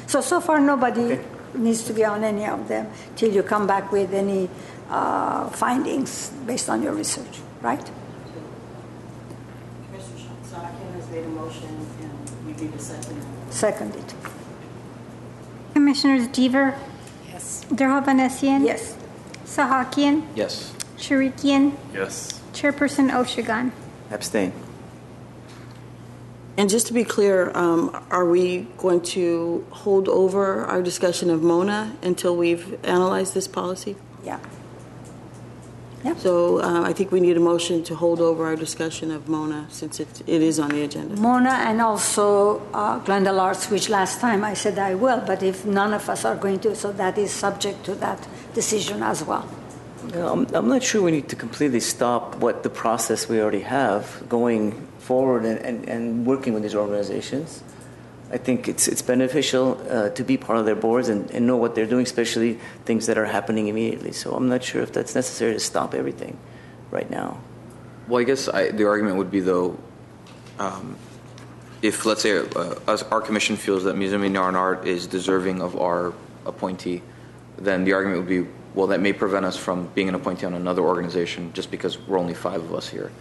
So far nobody needs to be on any of them till you come back with any findings based on your research, right? Commissioner Sherikian has made a motion, and we need a second. Seconded. Commissioners Deaver, Yes. Derhovanessian, Yes. Sahakian, Yes. Sherikian, Yes. Chairperson Oshigan. Abstain. And just to be clear, are we going to hold over our discussion of Mona until we've analyzed this policy? Yeah. So I think we need a motion to hold over our discussion of Mona since it is on the agenda. Mona and also Glendale Arts, which last time I said I will, but if none of us are going to, so that is subject to that decision as well. I'm not sure we need to completely stop what the process we already have going forward and working with these organizations. I think it's beneficial to be part of their boards and know what they're doing, especially things that are happening immediately. So I'm not sure if that's necessary to stop everything right now. Well, I guess the argument would be, though, if, let's say, our commission feels that Museum of Neon Art is deserving of our appointee, then the argument would be, well, that may prevent us from being an appointee on another organization just because we're only 5 of us here.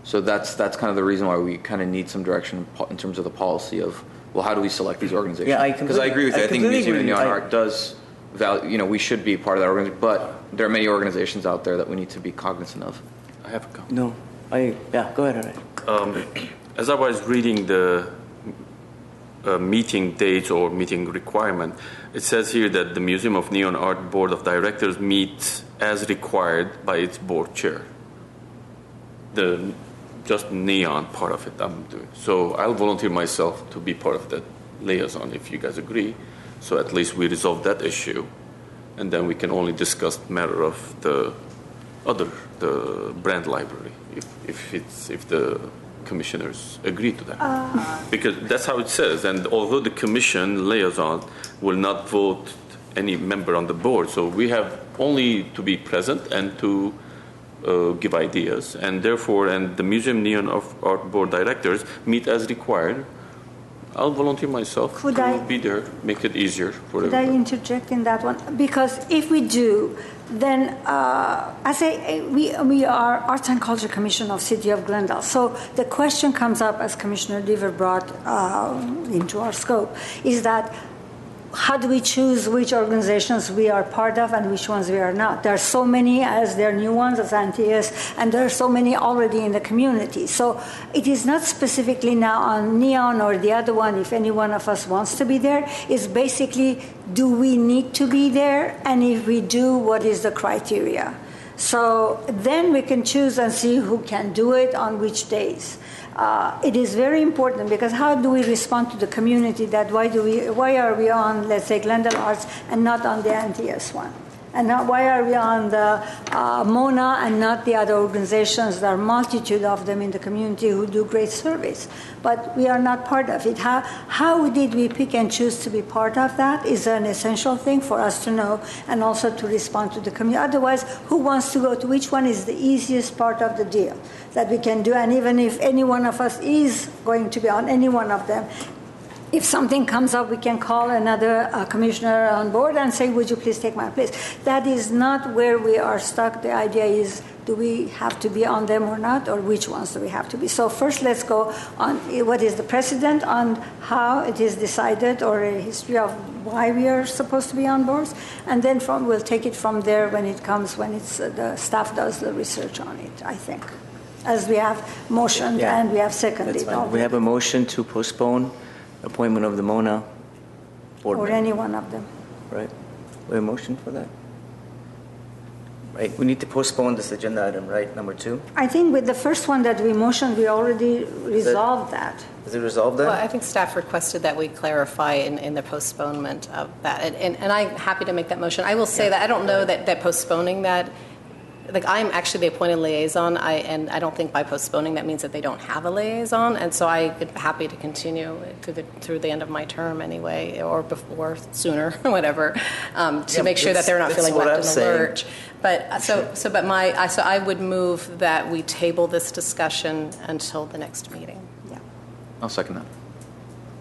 So that's kind of the reason why we kind of need some direction in terms of the policy of, well, how do we select these organizations? Yeah, because I agree with you. I think Museum of Neon Art does value, we should be part of that organization, but there are many organizations out there that we need to be cognizant of. I have a comment. No, go ahead, Arlette. As I was reading the meeting dates or meeting requirement, it says here that the Museum of Neon Art Board of Directors meets as required by its board chair. The just neon part of it I'm doing. So I'll volunteer myself to be part of that liaison if you guys agree. So at least we resolve that issue, and then we can only discuss the matter of the brand library if the commissioners agree to that. Because that's how it says. And although the commission liaison will not vote any member on the board, so we have only to be present and to give ideas, and therefore, and the Museum Neon Art Board directors meet as required. I'll volunteer myself to be there, make it easier for everyone. Could I interject in that one? Because if we do, then we are Arts and Culture Commission of City of Glendale. So the question comes up, as Commissioner Deaver brought into our scope, is that how do we choose which organizations we are part of and which ones we are not? There are so many, as there are new ones, as Antias, and there are so many already in the community. So it is not specifically now on Neon or the other one, if any one of us wants to be there. It's basically, do we need to be there? And if we do, what is the criteria? So then we can choose and see who can do it on which days. It is very important, because how do we respond to the community that why are we on, let's say, Glendale Arts and not on the Antias one? And why are we on the Mona and not the other organizations? There are a multitude of them in the community who do great service, but we are not part of it. How did we pick and choose to be part of that is an essential thing for us to know, and also to respond to the community. Otherwise, who wants to go to which one is the easiest part of the deal that we can do? And even if any one of us is going to be on any one of them, if something comes up, we can call another commissioner on board and say, would you please take my place? That is not where we are stuck. The idea is, do we have to be on them or not, or which ones do we have to be? So first, let's go on what is the precedent on how it is decided, or a history of why we are supposed to be on boards, and then we'll take it from there when it's the staff does the research on it, I think. As we have motioned and we have seconded. We have a motion to postpone appointment of the Mona board or member. Any one of them. Right. We have a motion for that. Right. We need to postpone this agenda item, right? Number 2. I think with the first one that we motioned, we already resolved that. Is it resolved that? Well, I think staff requested that we clarify in the postponement of that. And I'm happy to make that motion. I will say that I don't know that postponing that like I'm actually the appointed liaison, and I don't think by postponing that means that they don't have a liaison, and so I'm happy to continue through the end of my term anyway, or before, sooner, whatever, to make sure that they're not feeling left in the lurch. But so I would move that we table this discussion until the next meeting. Yeah, I'll second that.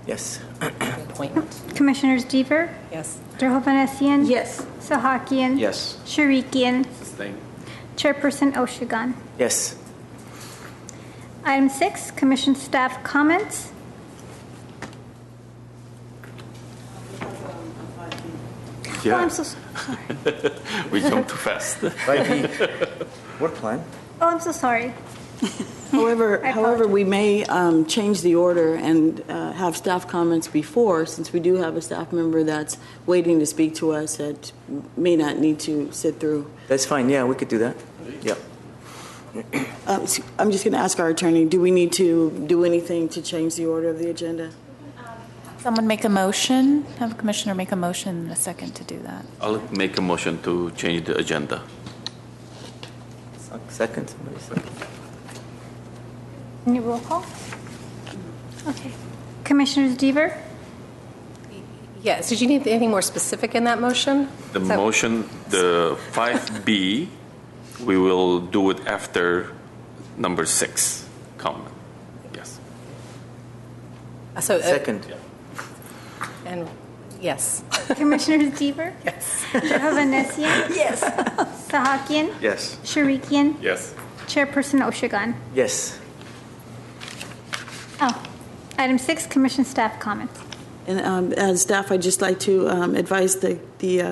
Yes. Appointment. Commissioners Deaver, Yes. Derhovanessian, Yes. Sahakian, Yes. Sherikian, Chairperson Oshigan. Yes. Item 6, Commission staff comments. Yeah. Oh, I'm so sorry. We jumped too fast. Work plan. Oh, I'm so sorry. However, we may change the order and have staff comments before, since we do have a staff member that's waiting to speak to us that may not need to sit through. That's fine. Yeah, we could do that. Yep. I'm just going to ask our attorney, do we need to do anything to change the order of the agenda? Someone make a motion, have a commissioner make a motion in a second to do that. I'll make a motion to change the agenda. Second. Any roll call? Okay. Commissioners Deaver, Yes. Did you need anything more specific in that motion? The motion, the 5B, we will do it after number 6 comment. Yes. So, Second. and yes. Commissioners Deaver, Yes. Derhovanessian, Yes. Sahakian, Yes. Sherikian, Yes. Chairperson Oshigan. Yes. Oh, item 6, Commission staff comments. And as staff, I'd just like to advise the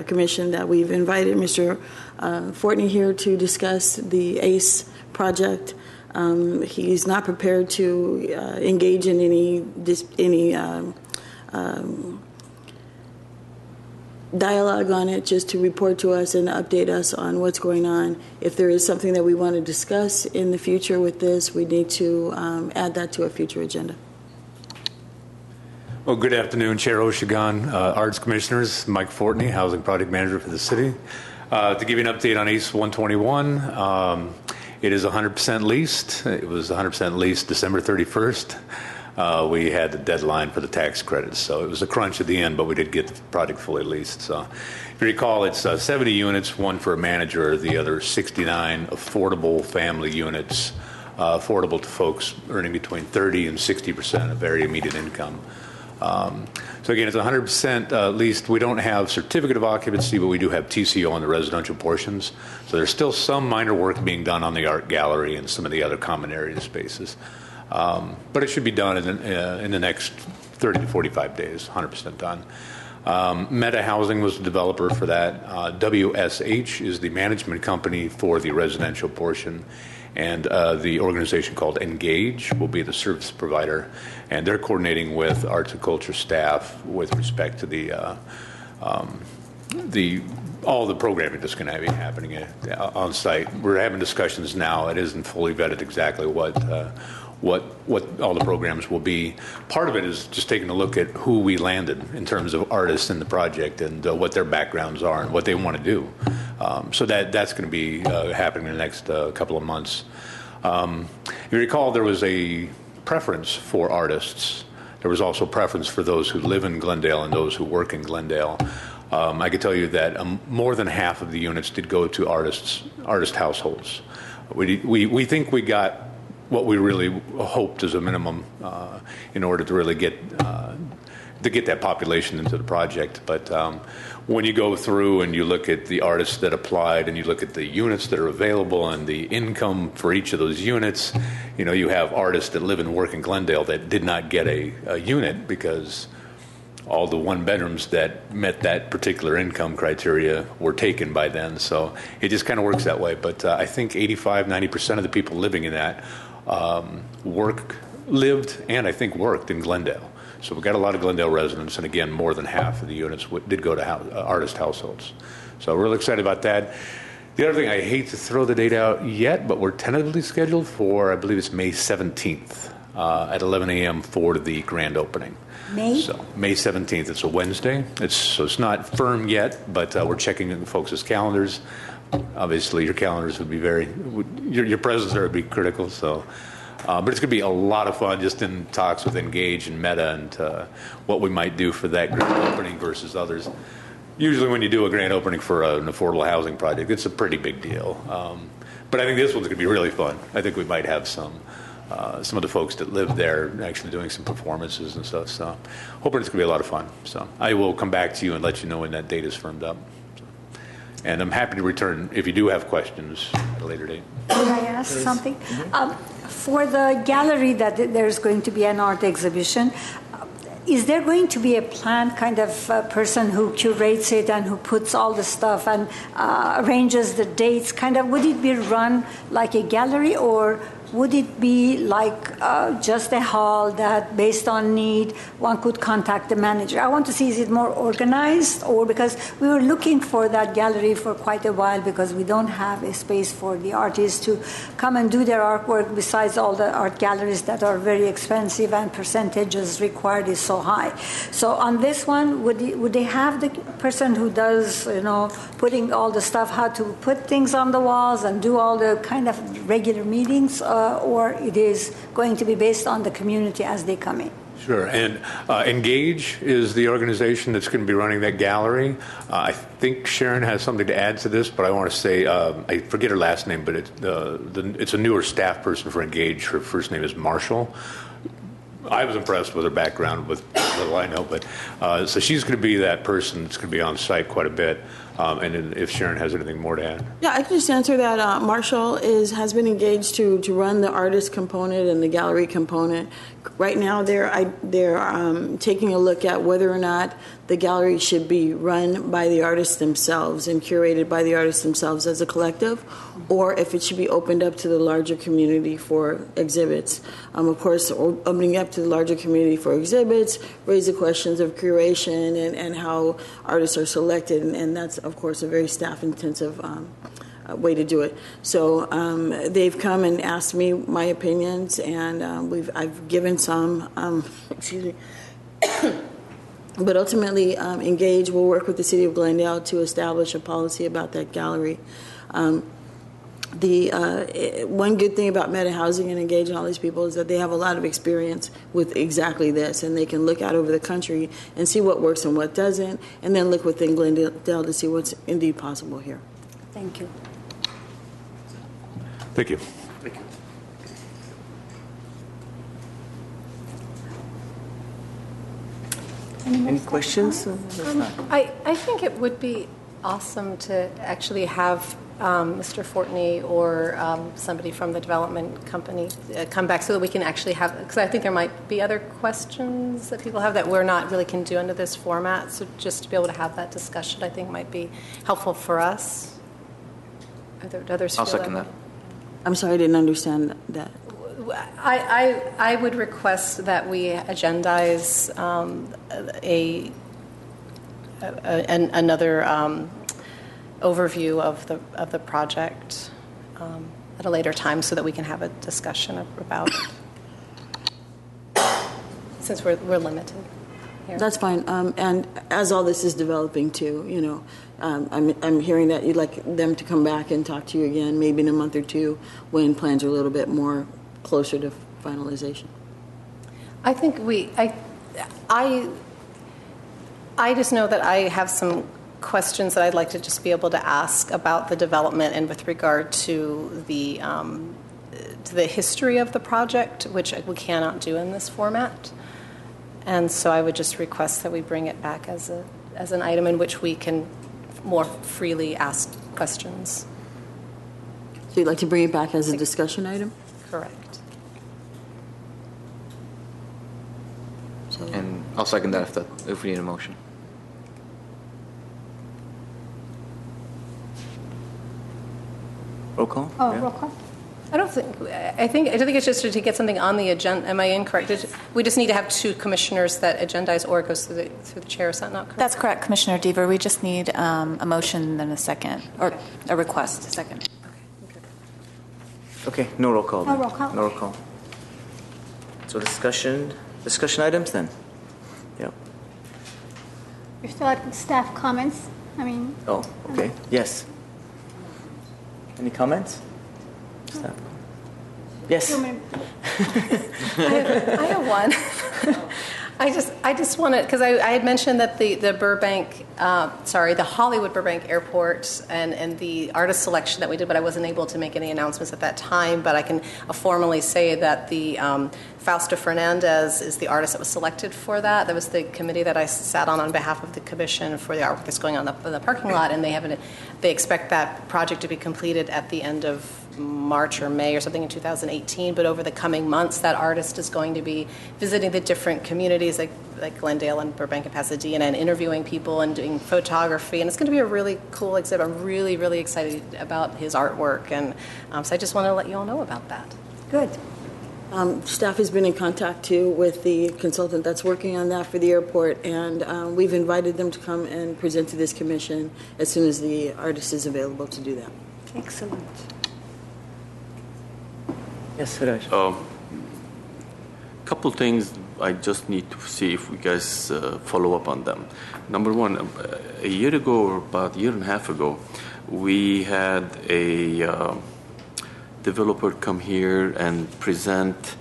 commission that we've invited Mr. Fortney here to discuss the ACE project. He's not prepared to engage in any dialogue on it, just to report to us and update us on what's going on. If there is something that we want to discuss in the future with this, we need to add that to a future agenda. Well, good afternoon, Chair Oshigan, Arts Commissioners, Mike Fortney, Housing Project Manager for the city. To give you an update on ACE 121, it is 100% leased. It was 100% leased December 31st. We had the deadline for the tax credits, so it was a crunch at the end, but we did get the project fully leased. So if you recall, it's 70 units, one for a manager, the other 69 affordable family units, affordable to folks earning between 30 and 60% of very immediate income. So again, it's 100% leased. We don't have certificate of occupancy, but we do have TCO on the residential portions. So there's still some minor work being done on the art gallery and some of the other common area spaces. But it should be done in the next 30 to 45 days, 100% done. Meta Housing was the developer for that. WSH is the management company for the residential portion. And the organization called Engage will be the service provider, and they're coordinating with arts and culture staff with respect to all the programming that's going to be happening on site. We're having discussions now. It isn't fully vetted exactly what all the programs will be. Part of it is just taking a look at who we landed in terms of artists in the project and what their backgrounds are and what they want to do. So that's going to be happening in the next couple of months. If you recall, there was a preference for artists. There was also preference for those who live in Glendale and those who work in Glendale. I can tell you that more than half of the units did go to artist households. We think we got what we really hoped as a minimum in order to really get that population into the project. But when you go through and you look at the artists that applied and you look at the units that are available and the income for each of those units, you have artists that live and work in Glendale that did not get a unit because all the one bedrooms that met that particular income criteria were taken by then. So it just kind of works that way. But I think 85-90% of the people living in that lived and I think worked in Glendale. So we've got a lot of Glendale residents, and again, more than half of the units did go to artist households. So we're really excited about that. The other thing, I hate to throw the date out yet, but we're tentatively scheduled for, I believe it's May 17th at 11 a.m. for the grand opening. So May 17th, it's a Wednesday. So it's not firm yet, but we're checking in folks' calendars. obviously your calendars would be your presence there would be critical. So, but it's going to be a lot of fun just in talks with Engage and Meta and what we might do for that grand opening versus others. Usually when you do a grand opening for an affordable housing project, it's a pretty big deal. But I think this one's going to be really fun. I think we might have some of the folks that live there actually doing some performances and stuff. So hoping it's going to be a lot of fun. So I will come back to you and let you know when that date is firmed up. So, and I'm happy to return if you do have questions at a later date. Can I ask something? For the gallery that there's going to be an art exhibition, is there going to be a planned kind of person who curates it and who puts all the stuff and arranges the dates? Kind of, would it be run like a gallery, or would it be like just a hall that, based on need, one could contact the manager? I want to see, is it more organized, or because we were looking for that gallery for quite a while because we don't have a space for the artists to come and do their artwork, besides all the art galleries that are very expensive and percentages required is so high. So on this one, would they have the person who does, putting all the stuff, how to put things on the walls and do all the kind of regular meetings, or it is going to be based on the community as they come in? Sure. And Engage is the organization that's going to be running that gallery. I think Sharon has something to add to this, but I want to say, I forget her last name, but it's a newer staff person for Engage. Her first name is Marshall. I was impressed with her background, with little I know, but so she's going to be that person that's going to be on site quite a bit. And then if Sharon has anything more to add. Yeah, I can just answer that. Marshall has been engaged to run the artist component and the gallery component. Right now, they're taking a look at whether or not the gallery should be run by the artists themselves and curated by the artists themselves as a collective, or if it should be opened up to the larger community for exhibits. Of course, opening up to the larger community for exhibits raise the questions of curation and how artists are selected, and that's, of course, a very staff-intensive way to do it. So they've come and asked me my opinions, and I've given some. Excuse me. But ultimately, Engage will work with the City of Glendale to establish a policy about that gallery. The one good thing about Meta Housing and Engage and all these people is that they have a lot of experience with exactly this, and they can look out over the country and see what works and what doesn't, and then look within Glendale to see what's indeed possible here. Thank you. Thank you. Thank you. Any questions? I think it would be awesome to actually have Mr. Fortney or somebody from the development company come back so that we can actually have, because I think there might be other questions that people have that we're not really can do under this format. So just to be able to have that discussion, I think might be helpful for us. Others I'll second that. I'm sorry, I didn't understand that. I would request that we agendize another overview of the project at a later time so that we can have a discussion about it, since we're limited here. That's fine. And as all this is developing too, I'm hearing that you'd like them to come back and talk to you again, maybe in a month or two, when plans are a little bit more closer to finalization. I think I just know that I have some questions that I'd like to just be able to ask about the development and with regard to the history of the project, which we cannot do in this format. And so I would just request that we bring it back as an item in which we can more freely ask questions. So you'd like to bring it back as a discussion item? Correct. So, And I'll second that if we need a motion. Roll call? Oh, roll call. I think it's just to get something on the agenda. Am I incorrect? We just need to have two commissioners that agendize, or it goes through the chair. Is that not correct? That's correct, Commissioner Deaver. We just need a motion and a second, or a request, a second. Okay, no roll call. No roll call. No roll call. So discussion items then? Yep. You're still at staff comments? Oh, okay. Yes. Any comments? Staff? Yes. I have one. I just want to, because I had mentioned that the Hollywood Burbank Airport and the artist selection that we did, but I wasn't able to make any announcements at that time. But I can formally say that the Fausto Fernandez is the artist that was selected for that. That was the committee that I sat on behalf of the commission for the artwork that's going on in the parking lot, and they expect that project to be completed at the end of March or May or something in 2018, but over the coming months, that artist is going to be visiting the different communities like Glendale and Burbank and Pasadena and interviewing people and doing photography, and it's going to be a really cool exhibit. I'm really, really excited about his artwork, and so I just want to let you all know about that. Good. Staff has been in contact, too, with the consultant that's working on that for the airport, and we've invited them to come and present to this commission as soon as the artist is available to do that. Excellent. Yes, Hrayr. Couple things I just need to see if we guys follow up on them. Number one, a year ago or about a year and a half ago, we had a developer come here and present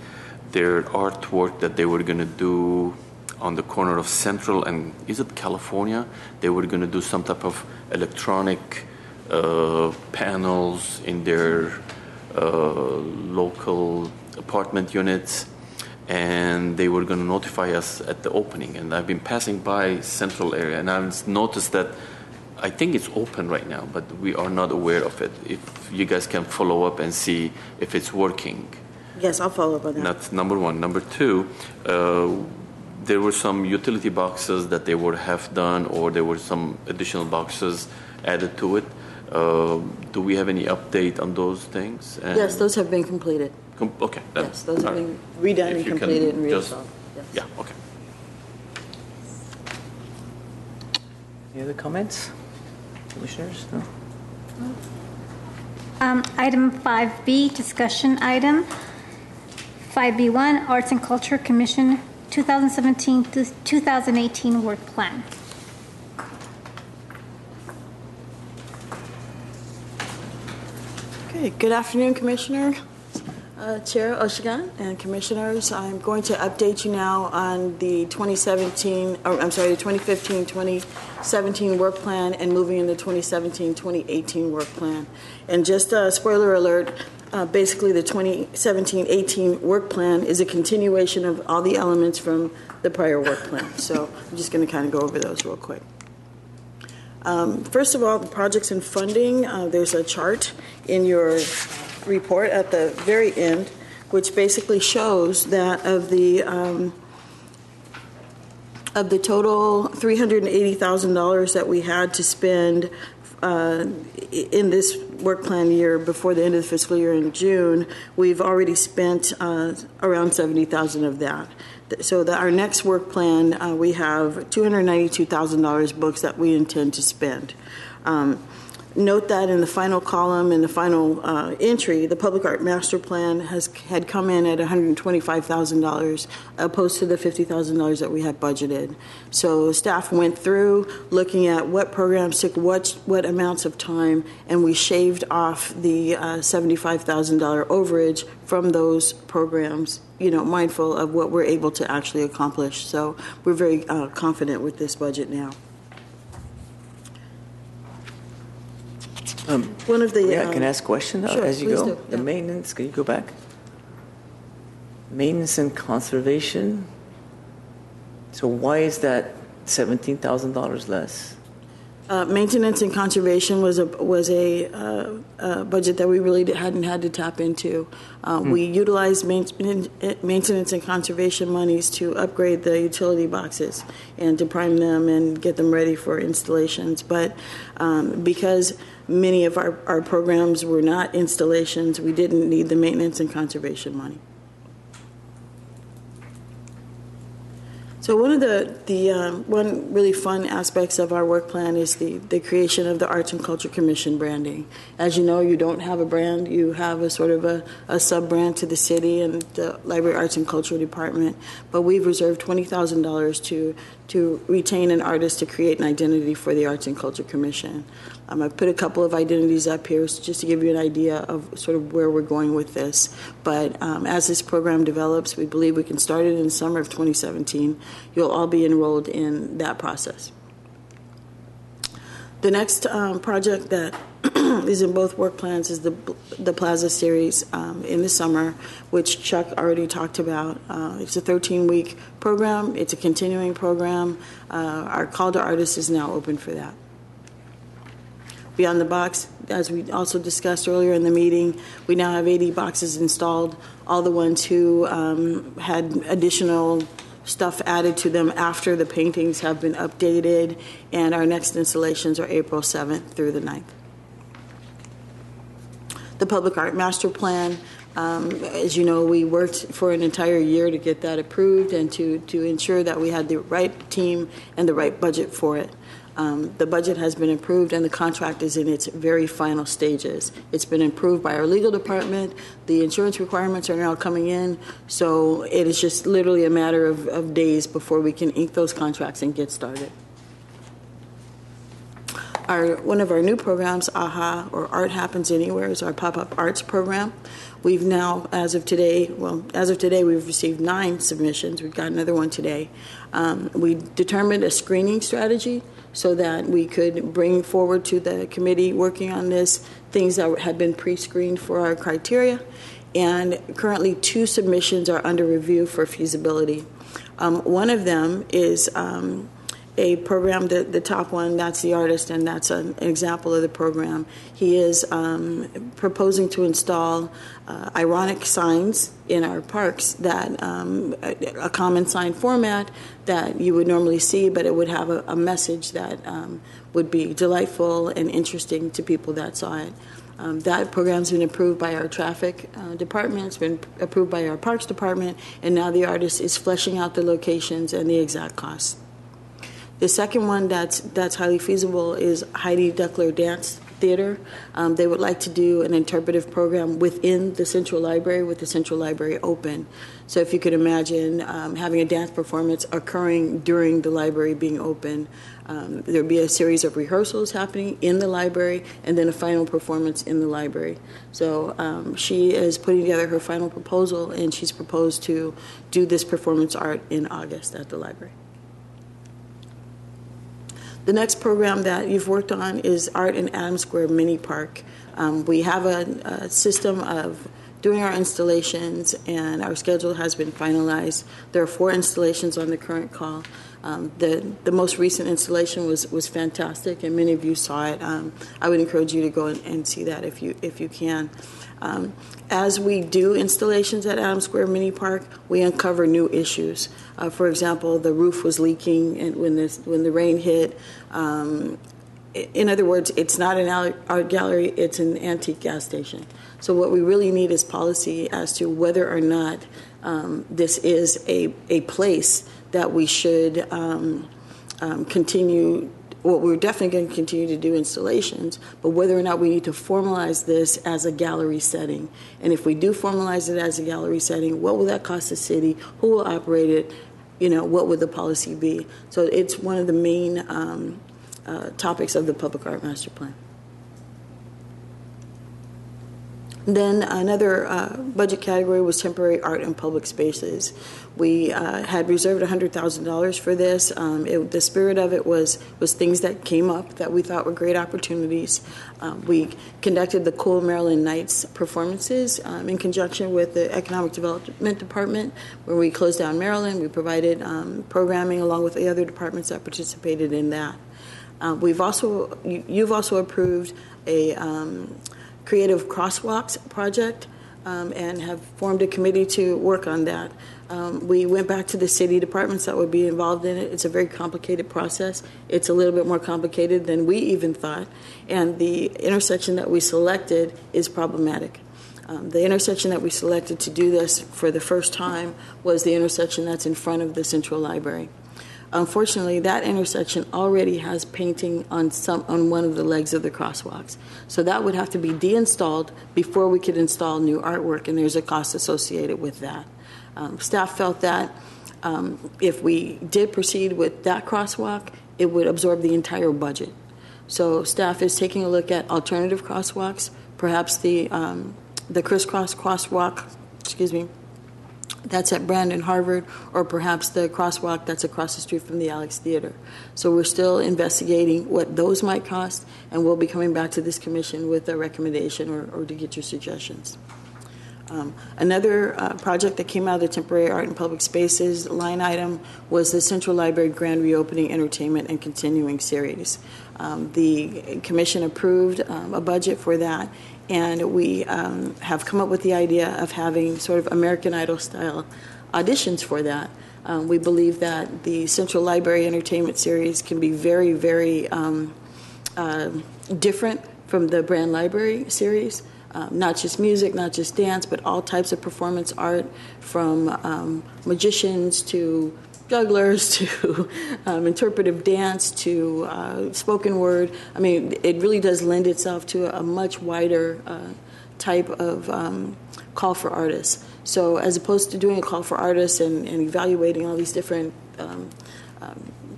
their artwork that they were going to do on the corner of Central and, is it California? They were going to do some type of electronic panels in their local apartment units, and they were going to notify us at the opening. And I've been passing by Central area, and I've noticed that I think it's open right now, but we are not aware of it. If you guys can follow up and see if it's working. Yes, I'll follow up on that. That's number one. Number two, there were some utility boxes that they were half done, or there were some additional boxes added to it. Do we have any update on those things? And yes, those have been completed. Okay. Yes, those have been redone and completed and reinstalled. Yes. Yeah, okay. Any other comments? Commissioners? No? Item 5B, discussion item. 5B1, Arts and Culture Commission 2017 to 2018 work plan. Okay, good afternoon, Commissioner, Chair Oshigan, and Commissioners. I'm going to update you now on the 2015-2017 work plan and moving into 2017-2018 work plan. And just a spoiler alert, basically the 2017-18 work plan is a continuation of all the elements from the prior work plan. So I'm just going to kind of go over those real quick. First of all, the projects and funding, there's a chart in your report at the very end, which basically shows that of the total $380,000 that we had to spend in this work plan year before the end of the fiscal year in June, we've already spent around $70,000 of that. So that our next work plan, we have $292,000 books that we intend to spend. Note that in the final column, in the final entry, the Public Art Master Plan had come in at $125,000 opposed to the $50,000 that we had budgeted. So staff went through looking at what programs took what amounts of time, and we shaved off the $75,000 overage from those programs, mindful of what we're able to actually accomplish. So we're very confident with this budget now. One of the can I ask a question sure, as you go? Do. The maintenance, can you go back? Maintenance and conservation. So why is that $17,000 less? Maintenance and conservation was a budget that we really hadn't had to tap into. We utilized maintenance and conservation monies to upgrade the utility boxes and to prime them and get them ready for installations. But because many of our programs were not installations, we didn't need the maintenance and conservation money. So one of the one really fun aspects of our work plan is the creation of the Arts and Culture Commission branding. As you know, you don't have a brand. You have a sort of a sub-brand to the city and the Library Arts and Culture Department. But we've reserved $20,000 to retain an artist to create an identity for the Arts and Culture Commission. I've put a couple of identities up here just to give you an idea of sort of where we're going with this. But as this program develops, we believe we can start it in the summer of 2017. You'll all be enrolled in that process. The next project that is in both work plans is the Plaza series in the summer, which Chuck already talked about. It's a 13-week program. It's a continuing program. Our call to artists is now open for that. Beyond the Box, as we also discussed earlier in the meeting, we now have 80 boxes installed. All the ones who had additional stuff added to them after the paintings have been updated, and our next installations are April 7th through the 9th. The Public Art Master Plan, as you know, we worked for an entire year to get that approved and to ensure that we had the right team and the right budget for it. The budget has been approved and the contract is in its very final stages. It's been approved by our legal department. The insurance requirements are now coming in, so it is just literally a matter of days before we can ink those contracts and get started. One of our new programs, AHA, or Art Happens Anywhere, is our pop-up arts program. We've now, as of today, we've received 9 submissions. We've got another one today. We determined a screening strategy so that we could bring forward to the committee working on this things that had been pre-screened for our criteria. And currently 2 submissions are under review for feasibility. One of them is a program, the top one, that's the artist, and that's an example of the program. He is proposing to install ironic signs in our parks that a common sign format that you would normally see, but it would have a message that would be delightful and interesting to people that saw it. That program's been approved by our traffic department, it's been approved by our parks department, and now the artist is fleshing out the locations and the exact costs. The second one that's highly feasible is Heidi Duckler Dance Theater. They would like to do an interpretive program within the Central Library with the Central Library open. So if you could imagine having a dance performance occurring during the library being open, there would be a series of rehearsals happening in the library and then a final performance in the library. So she is putting together her final proposal, and she's proposed to do this performance art in August at the library. The next program that you've worked on is Art in Adams Square Mini Park. We have a system of doing our installations, and our schedule has been finalized. There are 4 installations on the current call. The most recent installation was fantastic, and many of you saw it. I would encourage you to go and see that if you can. As we do installations at Adams Square Mini Park, we uncover new issues. For example, the roof was leaking and when the rain hit. In other words, it's not an art gallery, it's an antique gas station. So what we really need is policy as to whether or not this is a place that we should continue. Well, we're definitely going to continue to do installations, but whether or not we need to formalize this as a gallery setting. And if we do formalize it as a gallery setting, what will that cost the city? Who will operate it? What would the policy be? So it's one of the main topics of the Public Art Master Plan. Then another budget category was temporary art in public spaces. We had reserved $100,000 for this. The spirit of it was things that came up that we thought were great opportunities. We conducted the Cool Maryland Nights performances in conjunction with the Economic Development Department, where we closed down Maryland. We provided programming along with the other departments that participated in that. You've also approved a Creative Crosswalks project and have formed a committee to work on that. We went back to the city departments that would be involved in it. It's a very complicated process. It's a little bit more complicated than we even thought, and the intersection that we selected is problematic. The intersection that we selected to do this for the first time was the intersection that's in front of the Central Library. Unfortunately, that intersection already has painting on one of the legs of the crosswalks. So that would have to be deinstalled before we could install new artwork, and there's a cost associated with that. Staff felt that if we did proceed with that crosswalk, it would absorb the entire budget. So staff is taking a look at alternative crosswalks, perhaps the crisscross crosswalk, that's at Brandon Harvard, or perhaps the crosswalk that's across the street from the Alex Theater. So we're still investigating what those might cost, and we'll be coming back to this commission with a recommendation or to get your suggestions. Another project that came out of the temporary art and public spaces line item was the Central Library Grand Reopening Entertainment and Continuing Series. The commission approved a budget for that, and we have come up with the idea of having sort of American Idol style auditions for that. We believe that the Central Library Entertainment Series can be very, very different from the Brand Library series. Not just music, not just dance, but all types of performance art, from magicians to jugglers to interpretive dance to spoken word. I mean, it really does lend itself to a much wider type of call for artists. So as opposed to doing a call for artists and evaluating all these different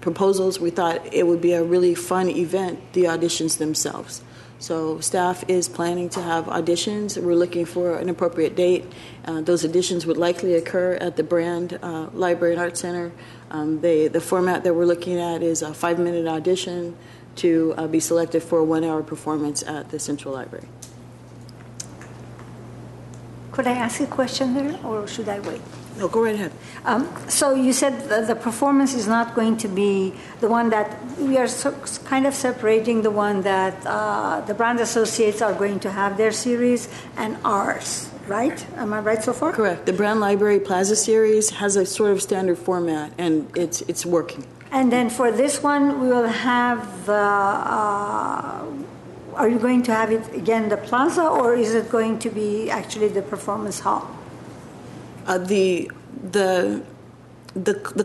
proposals, we thought it would be a really fun event, the auditions themselves. So staff is planning to have auditions. We're looking for an appropriate date. Those auditions would likely occur at the Brand Library and Art Center. The format that we're looking at is a 5-minute audition to be selected for a 1-hour performance at the Central Library. Could I ask a question there, or should I wait? No, go right ahead. So you said the performance is not going to be the one that we are kind of separating the one that the brand associates are going to have their series and ours, right? Am I right so far? Correct. The Brand Library Plaza series has a sort of standard format, and it's working. And then for this one, we will have are you going to have it again the plaza, or is it going to be actually the performance hall? The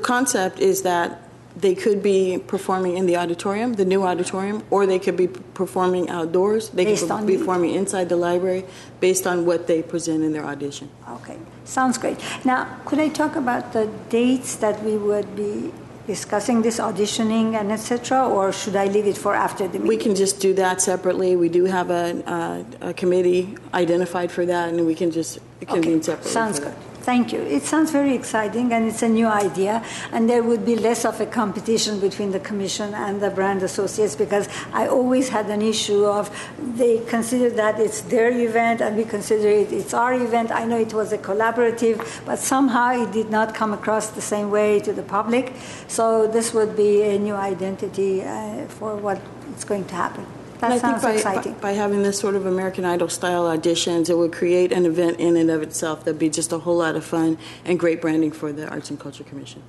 concept is that they could be performing in the auditorium, the new auditorium, or they could be performing outdoors. They could be performing inside the library based on what they present in their audition. Okay, sounds great. Now, could I talk about the dates that we would be discussing this auditioning and etc., or should I leave it for after the meeting? We can just do that separately. We do have a committee identified for that, and we can just convene separately. Sounds good. Thank you. It sounds very exciting, and it's a new idea, and there would be less of a competition between the commission and the brand associates, because I always had an issue of they consider that it's their event and we consider it's our event. I know it was a collaborative, but somehow it did not come across the same way to the public. So this would be a new identity for what is going to happen. That sounds exciting. By having this sort of American Idol style auditions, it would create an event in and of itself that'd be just a whole lot of fun and great branding for the Arts and Culture Commission.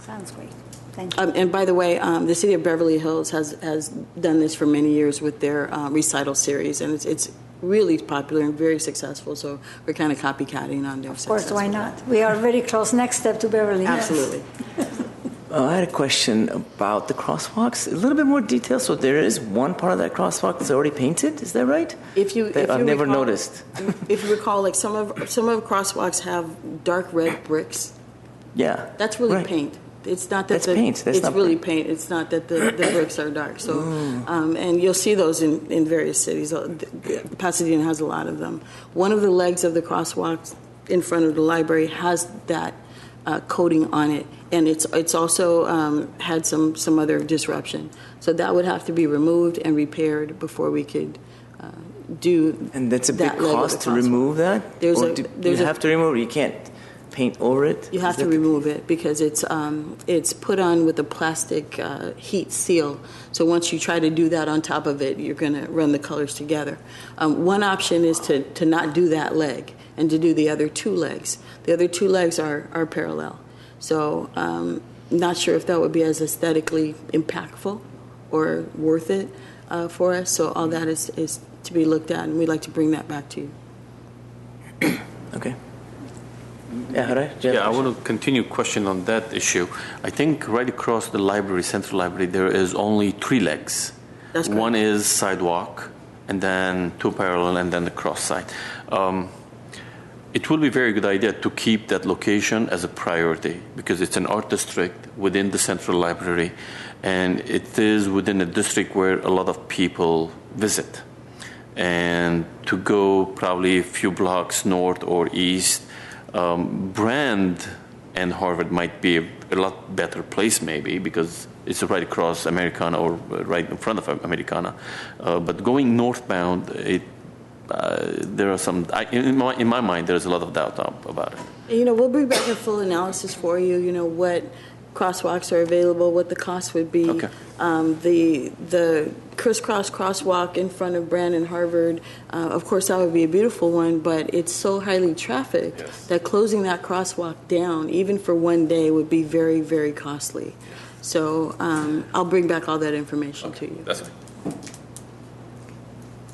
Sounds great. Thank you. And by the way, the city of Beverly Hills has done this for many years with their recital series, and it's really popular and very successful. So we're kind of copycatting on their success. Of course, why not? We are very close. Next step to Beverly Hills. Absolutely. I had a question about the crosswalks. A little bit more detail. So there is one part of that crosswalk that's already painted. Is that right? I've never noticed. If you recall, like some of crosswalks have dark red bricks. Yeah, that's really paint. It's not that paint. That's it's really paint. It's not that the bricks are dark. So, and you'll see those in various cities. Pasadena has a lot of them. One of the legs of the crosswalks in front of the library has that coating on it, and it's also had some other disruption. So that would have to be removed and repaired before we could do. And that's a big cost to remove that. You have to remove it. You can't paint over it. You have to remove it because it's put on with a plastic heat seal. So once you try to do that on top of it, you're going to run the colors together. One option is to not do that leg and to do the other two legs. The other two legs are parallel. So not sure if that would be as aesthetically impactful or worth it for us. So all that is to be looked at, and we'd like to bring that back to you. Okay. Yeah, Hrayr? I want to continue question on that issue. I think right across the library, Central Library, there is only 3 legs. That's correct. One is sidewalk, and then 2 parallel, and then the cross side. it will be a very good idea to keep that location as a priority because it's an art district within the central library, and it is within a district where a lot of people visit. And to go probably a few blocks north or east, Brand and Harvard might be a lot better place maybe because it's right across Americana or right in front of Americana. But going northbound, there are some, in my mind, there's a lot of doubt about it. You know, we'll bring back a full analysis for you, you know, what crosswalks are available, what the cost would be. Okay. The crisscross crosswalk in front of Brand and Harvard, of course, that would be a beautiful one, but it's so highly trafficked that closing that crosswalk down, even for one day, would be very, very costly. So I'll bring back all that information to you. That's it.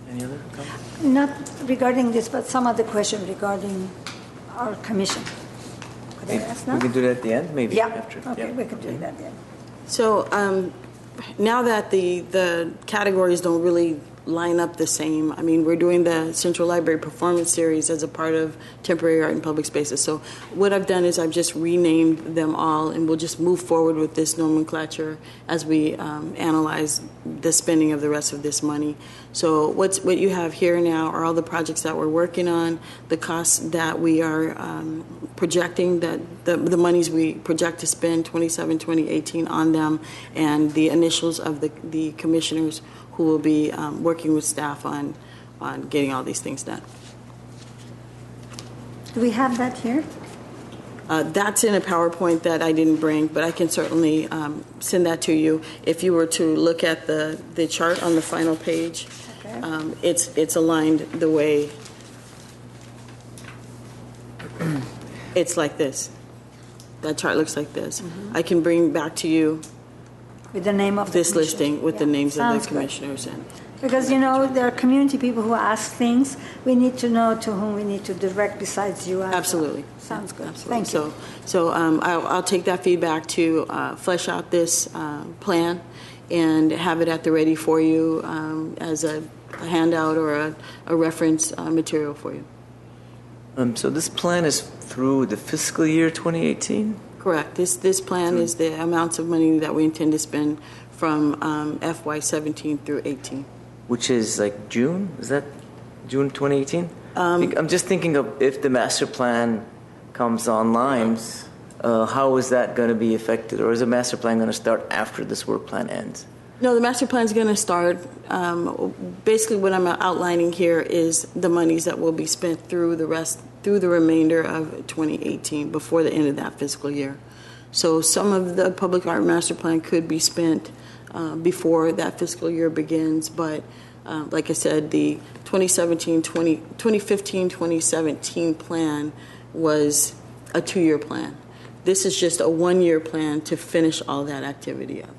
Any other comments? Not regarding this, but some other question regarding our commission. Could I ask now? We can do that at the end, maybe. Yeah. After. Okay, we could do that at the end. So now that the categories don't really line up the same, I mean, we're doing the Central Library Performance Series as a part of Temporary Art in Public Spaces. So what I've done is I've just renamed them all, and we'll just move forward with this nomenclature as we analyze the spending of the rest of this money. So what you have here now are all the projects that we're working on, the costs that we are projecting, that the monies we project to spend 27, 2018 on them, and the initials of the commissioners who will be working with staff on getting all these things done. Do we have that here? That's in a PowerPoint that I didn't bring, but I can certainly send that to you. If you were to look at the chart on the final page, it's aligned the way it's like this. That chart looks like this. I can bring back to you with the name of this listing with the names of the Sounds commissioners and. Because, you know, there are community people who ask things. We need to know to whom we need to direct besides you. Absolutely. Sounds good. Absolutely. Thank you. So I'll take that feedback to flesh out this plan and have it at the ready for you as a handout or a reference material for you. So this plan is through the fiscal year 2018? Correct. This plan is the amounts of money that we intend to spend from FY 17 through 18. Which is like June? Is that June 2018? I'm just thinking of if the master plan comes online, how is that going to be affected? Or is the master plan going to start after this work plan ends? No, the master plan is going to start. Basically, what I'm outlining here is the monies that will be spent through the remainder of 2018 before the end of that fiscal year. So some of the public art master plan could be spent before that fiscal year begins, but like I said, the 2015-2017 plan was a 2-year plan. This is just a 1-year plan to finish all that activity up.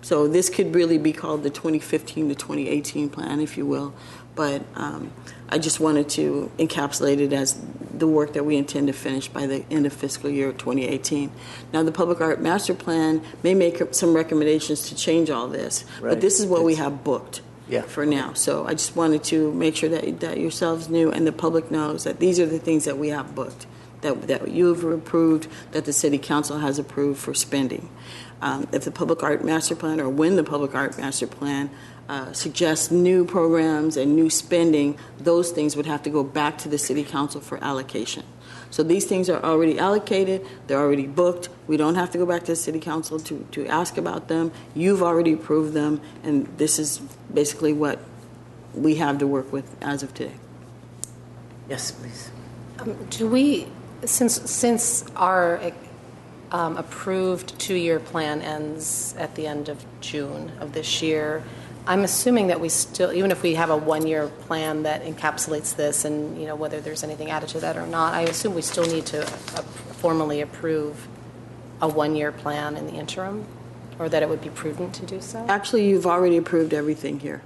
So this could really be called the 2015 to 2018 plan, if you will. But I just wanted to encapsulate it as the work that we intend to finish by the end of fiscal year 2018. Now, the Public Art Master Plan may make some recommendations to change all this, but this is what we have booked for now. So I just wanted to make sure that yourselves knew and the public knows that these are the things that we have booked, that you have approved, that the City Council has approved for spending. If the Public Art Master Plan, or when the Public Art Master Plan suggests new programs and new spending, those things would have to go back to the City Council for allocation. So these things are already allocated, they're already booked. We don't have to go back to the City Council to ask about them. You've already approved them, and this is basically what we have to work with as of today. Yes, please. Do we, since our approved 2-year plan ends at the end of June of this year, I'm assuming that we still, even if we have a 1-year plan that encapsulates this, and you know whether there's anything added to that or not, I assume we still need to formally approve a 1-year plan in the interim, or that it would be prudent to do so. Actually, you've already approved everything here.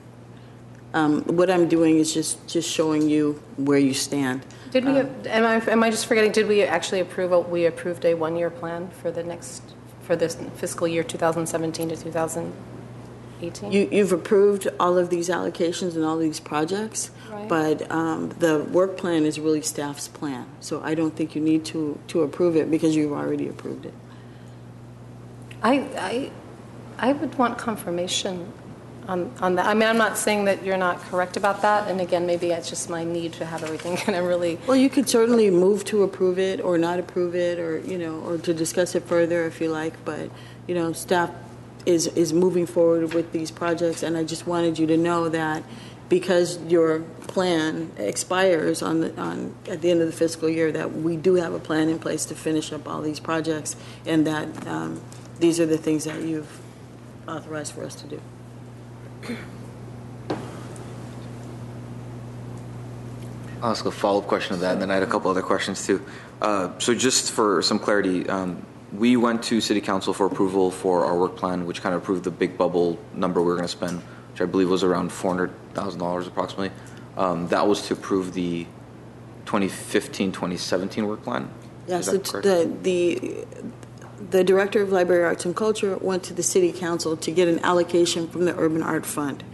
What I'm doing is just showing you where you stand. Did we? Am I just forgetting? Did we actually approve? We approved a 1-year plan for this fiscal year 2017 to 2000. 18? You've approved all of these allocations and all these projects, Right. but the work plan is really staff's plan. So I don't think you need to approve it because you've already approved it. I would want confirmation on that. I mean, I'm not saying that you're not correct about that, and again, maybe it's just my need to have everything kind of really... Well, you could certainly move to approve it or not approve it, or, or to discuss it further if you like, but, staff is moving forward with these projects, and I just wanted you to know that because your plan expires at the end of the fiscal year, that we do have a plan in place to finish up all these projects, and that these are the things that you've authorized for us to do. I'll ask a follow-up question to that, and then I had a couple other questions too. So just for some clarity, we went to City Council for approval for our work plan, which kind of approved the big bubble number we were going to spend, which I believe was around $400,000 approximately. That was to approve the 2015-2017 work plan? Yes, Is that correct? the Director of Library Arts and Culture went to the City Council to get an allocation from the Urban Art Fund.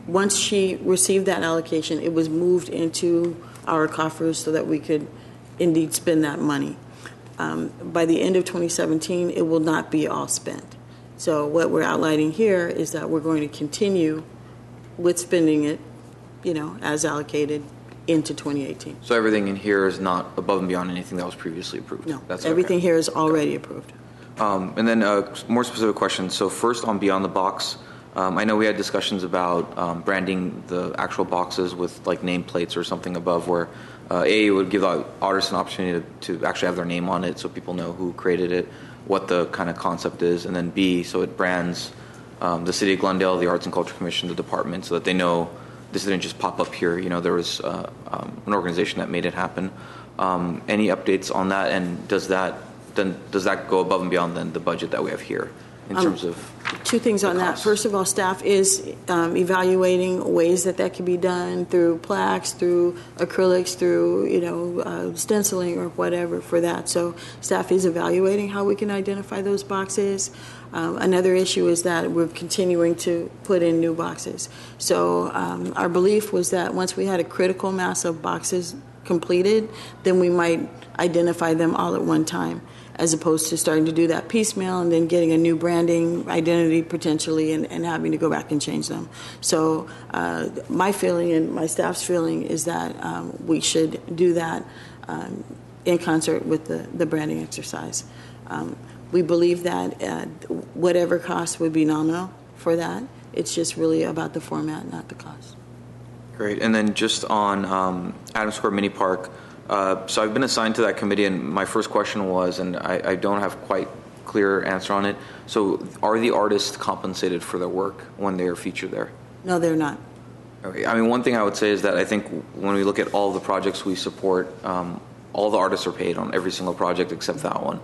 Once she received that allocation, it was moved into our coffers so that we could indeed spend that money. By the end of 2017, it will not be all spent. So what we're outlining here is that we're going to continue with spending it, as allocated into 2018. So everything in here is not above and beyond anything that was previously approved? No, That's everything okay. here is already approved. And then a more specific question. So first on Beyond the Box, I know we had discussions about branding the actual boxes with like nameplates or something above where A, would give artists an opportunity to actually have their name on it so people know who created it, what the kind of concept is, and then B, so it brands the City of Glendale, the Arts and Culture Commission, the department, so that they know this didn't just pop up here. There was an organization that made it happen. Any updates on that, and does that go above and beyond then the budget that we have here in terms of two things on that? First of all, staff is evaluating ways that can be done through plaques, through acrylics, through stenciling or whatever for that. So staff is evaluating how we can identify those boxes. Another issue is that we're continuing to put in new boxes. So our belief was that once we had a critical mass of boxes completed, then we might identify them all at one time, as opposed to starting to do that piecemeal and then getting a new branding identity potentially and having to go back and change them. So my feeling and my staff's feeling is that we should do that in concert with the branding exercise. We believe that whatever cost would be nominal for that. It's just really about the format, not the cost. Great. And then just on Adams Square Mini Park, so I've been assigned to that committee, and my first question was, and I don't have quite clear answer on it, so are the artists compensated for their work when they are featured there? No, they're not. Okay. I mean, one thing I would say is that I think when we look at all the projects we support, all the artists are paid on every single project except that one.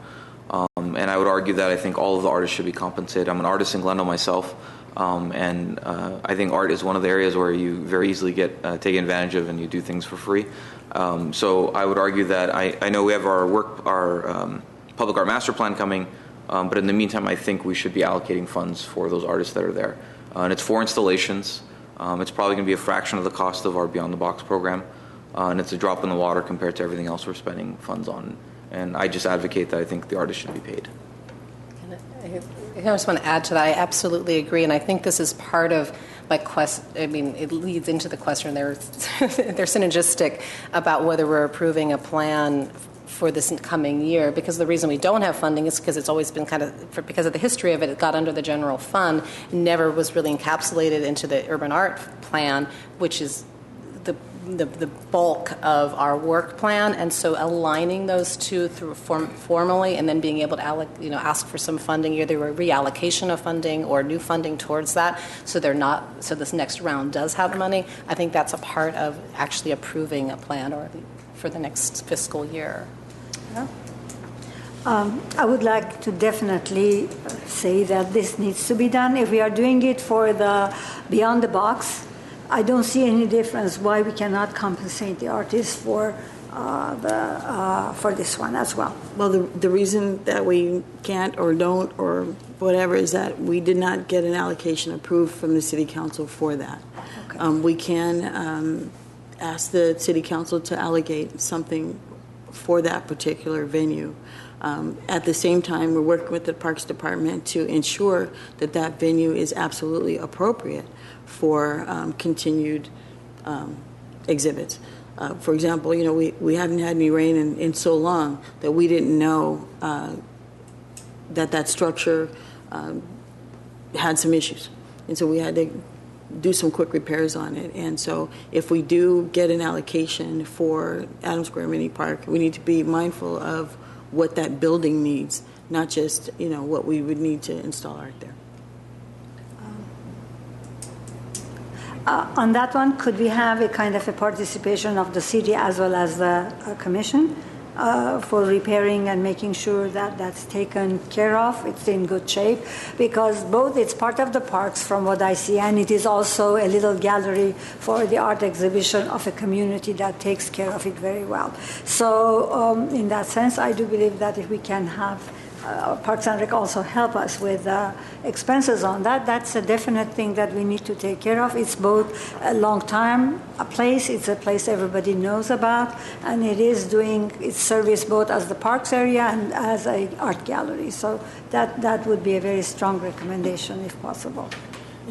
And I would argue that I think all of the artists should be compensated. I'm an artist in Glendale myself, and I think art is one of the areas where you very easily get taken advantage of and you do things for free. So I would argue that I know we have our public art master plan coming, but in the meantime, I think we should be allocating funds for those artists that are there. And it's 4 installations. It's probably going to be a fraction of the cost of our Beyond the Box program, and it's a drop in the water compared to everything else we're spending funds on. And I just advocate that I think the artists should be paid. I just want to add to that. I absolutely agree, and I think this is part of my quest. I mean, it leads into the question. They're synergistic about whether we're approving a plan for this coming year, because the reason we don't have funding is because it's always been because of the history of it. It got under the general fund, never was really encapsulated into the urban art plan, which is the bulk of our work plan, and so aligning those two through formally, and then being able to ask for some funding, either a reallocation of funding or new funding towards that, so this next round does have money. I think that's a part of actually approving a plan for the next fiscal year. Yeah. I would like to definitely say that this needs to be done. If we are doing it for the Beyond the Box, I don't see any difference why we cannot compensate the artists for this one as well. Well, the reason that we can't or don't or whatever, is that we did not get an allocation approved from the city council for that. Okay. We can ask the city council to allocate something for that particular venue. At the same time, we're working with the Parks Department to ensure that that venue is absolutely appropriate for continued exhibits. For example, we haven't had any rain in so long that we didn't know that structure had some issues. And so we had to do some quick repairs on it. And so if we do get an allocation for Adams Square Mini Park, we need to be mindful of what that building needs, not just, what we would need to install art there. On that one, could we have a kind of a participation of the city as well as the commission for repairing and making sure that that's taken care of, it's in good shape? Because both it's part of the parks from what I see, and it is also a little gallery for the art exhibition of a community that takes care of it very well. So in that sense, I do believe that if we can have Parks and Rec also help us with expenses on that. That's a definite thing that we need to take care of. It's both a long-time place, it's a place everybody knows about, and it's service both as the parks area and as an art gallery. So that would be a very strong recommendation if possible.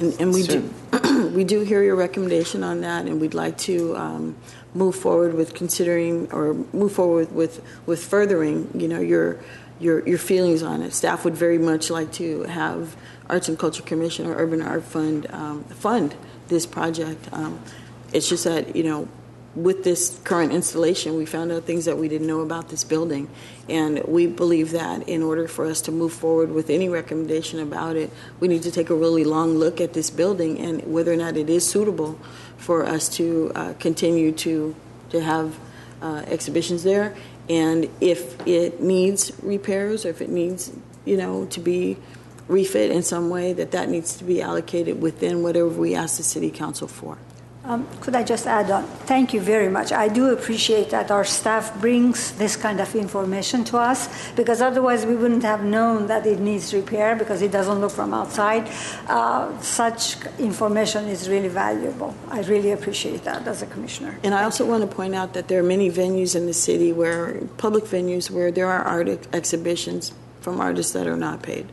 And we do hear your recommendation on that, and we'd like to move forward with considering, or move forward with furthering, your feelings on it. Staff would very much like to have Arts and Culture Commission or Urban Art Fund fund this project. It's just that, with this current installation, we found out things that we didn't know about this building. And we believe that in order for us to move forward with any recommendation about it, we need to take a really long look at this building and whether or not it is suitable for us to continue to have exhibitions there. And if it needs repairs, or if it needs, to be refit in some way, that needs to be allocated within whatever we ask the city council for. Could I just add on? Thank you very much. I do appreciate that our staff brings this kind of information to us, because otherwise we wouldn't have known that it needs repair because it doesn't look from outside. Such information is really valuable. I really appreciate that as a commissioner. And I also want to point out that there are many venues in the city public venues where there are art exhibitions from artists that are not paid.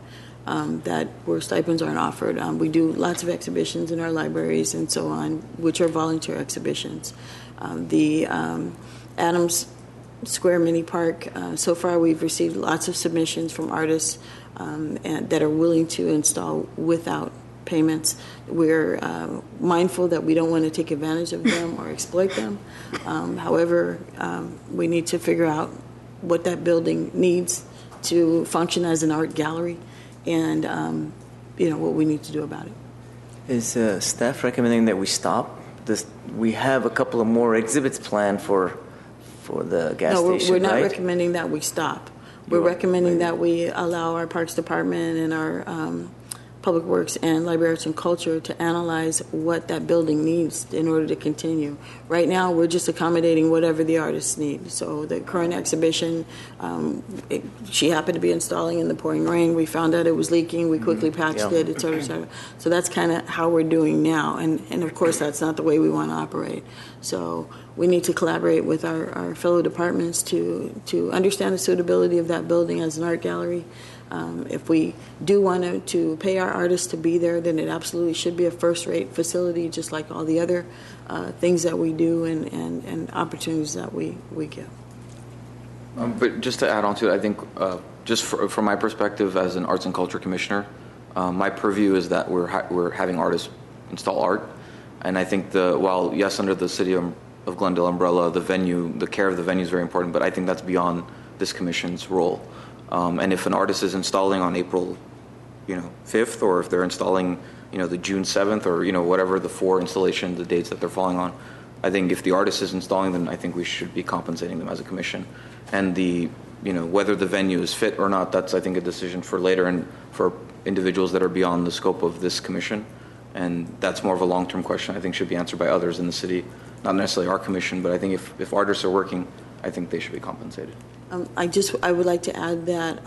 Where stipends aren't offered. We do lots of exhibitions in our libraries and so on, which are volunteer exhibitions. The Adams Square Mini Park, so far we've received lots of submissions from artists that are willing to install without payments. We're mindful that we don't want to take advantage of them or exploit them. However, we need to figure out what that building needs to function as an art gallery, and what we need to do about it. Is staff recommending that we stop? We have a couple of more exhibits planned for the gas station, we're not right? recommending that we stop. We're recommending that we allow our Parks Department and our Public Works and Library Arts and Culture to analyze what that building needs in order to continue. Right now, we're just accommodating whatever the artists need. So the current exhibition, she happened to be installing in the pouring rain. We found out it was leaking. We quickly patched it, et cetera, et cetera. So that's kind of how we're doing now. And of course, that's not the way we want to operate. So we need to collaborate with our fellow departments to understand the suitability of that building as an art gallery. If we do want to pay our artists to be there, then it absolutely should be a first-rate facility, just like all the other things that we do and opportunities that we give. But just to add on to it, I think just from my perspective as an arts and culture commissioner, my purview is that we're having artists install art, and I think while yes, under the city of Glendale umbrella, the care of the venue is very important, but I think that's beyond this commission's role. And if an artist is installing on April, 5th, or if they're installing, the June 7th, or whatever the the dates that they're falling on, I think if the artist is installing them, I think we should be compensating them as a commission. And whether the venue is fit or not, that's I think a decision for later and for individuals that are beyond the scope of this commission. And that's more of a long-term question. I think should be answered by others in the city, not necessarily our commission. But I think if artists are working, I think they should be compensated. I would like to add that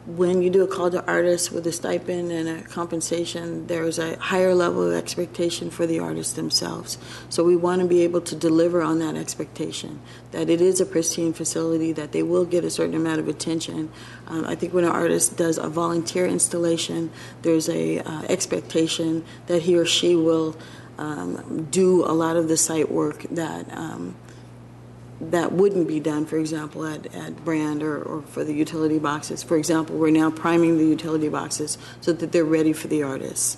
when you do a call to artists with a stipend and a compensation, there's a higher level of expectation for the artists themselves. So we want to be able to deliver on that expectation, that it is a pristine facility, that they will get a certain amount of attention. I think when an artist does a volunteer installation, there's a expectation that he or she will do a lot of the site work that wouldn't be done, for example, at Brand or for the utility boxes. For example, we're now priming the utility boxes so that they're ready for the artists.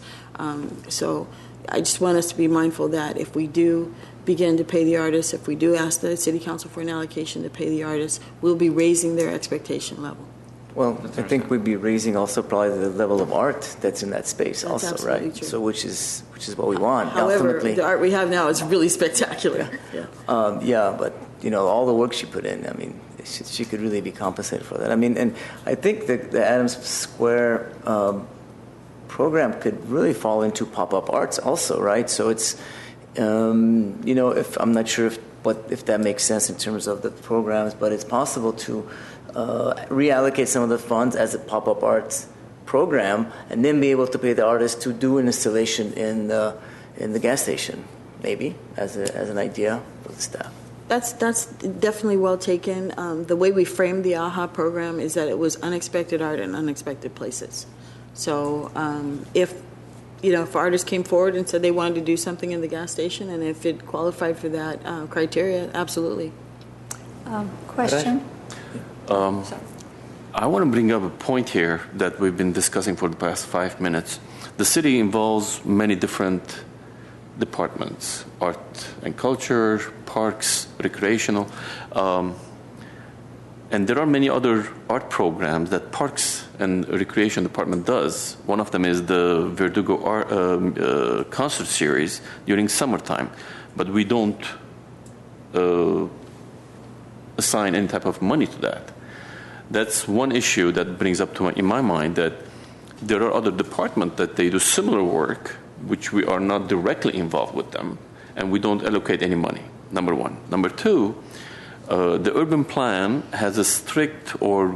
So I just want us to be mindful that if we do begin to pay the artists, if we do ask the City Council for an allocation to pay the artists, we'll be raising their expectation level. Well, I think we'd be raising also probably the level of art that's in that space That's also, absolutely right? true. So which is what we want. However, ultimately. the art we have now is really spectacular. Yeah, but all the work she put in, I mean, she could really be compensated for that. I mean, and I think the Adams Square program could really fall into pop-up arts also, right? So it's, if I'm not sure if that makes sense in terms of the programs, but it's possible to reallocate some of the funds as a pop-up arts program, and then be able to pay the artist to do an installation in the gas station, maybe as an idea for the staff. That's definitely well taken. The way we framed the AHA program is that it was unexpected art in unexpected places. So if artists came forward and said they wanted to do something in the gas station, and if it qualified for that criteria, absolutely. Question? I want to bring up a point here that we've been discussing for the past 5 minutes. The city involves many different departments: art and culture, parks, recreational, and there are many other art programs that Parks and Recreation Department does. One of them is the Verdugo art, concert series during summertime, but we don't assign any type of money to that. That's one issue that brings up in my mind that there are other departments that they do similar work, which we are not directly involved with them, and we don't allocate any money, number one. Number two, the urban plan has a strict or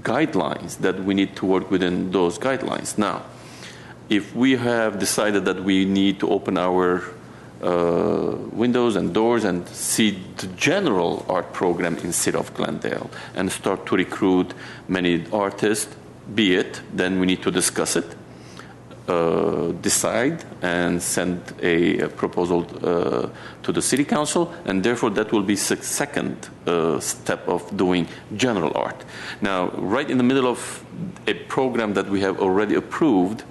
guidelines that we need to work within those guidelines. Now, if we have decided that we need to open our windows and doors and see the general art program instead of Glendale and start to recruit many artists, be it, then we need to discuss it, decide, and send a proposal to the City Council, and therefore that will be the second step of doing general art. Now, right in the middle of a program that we have already approved,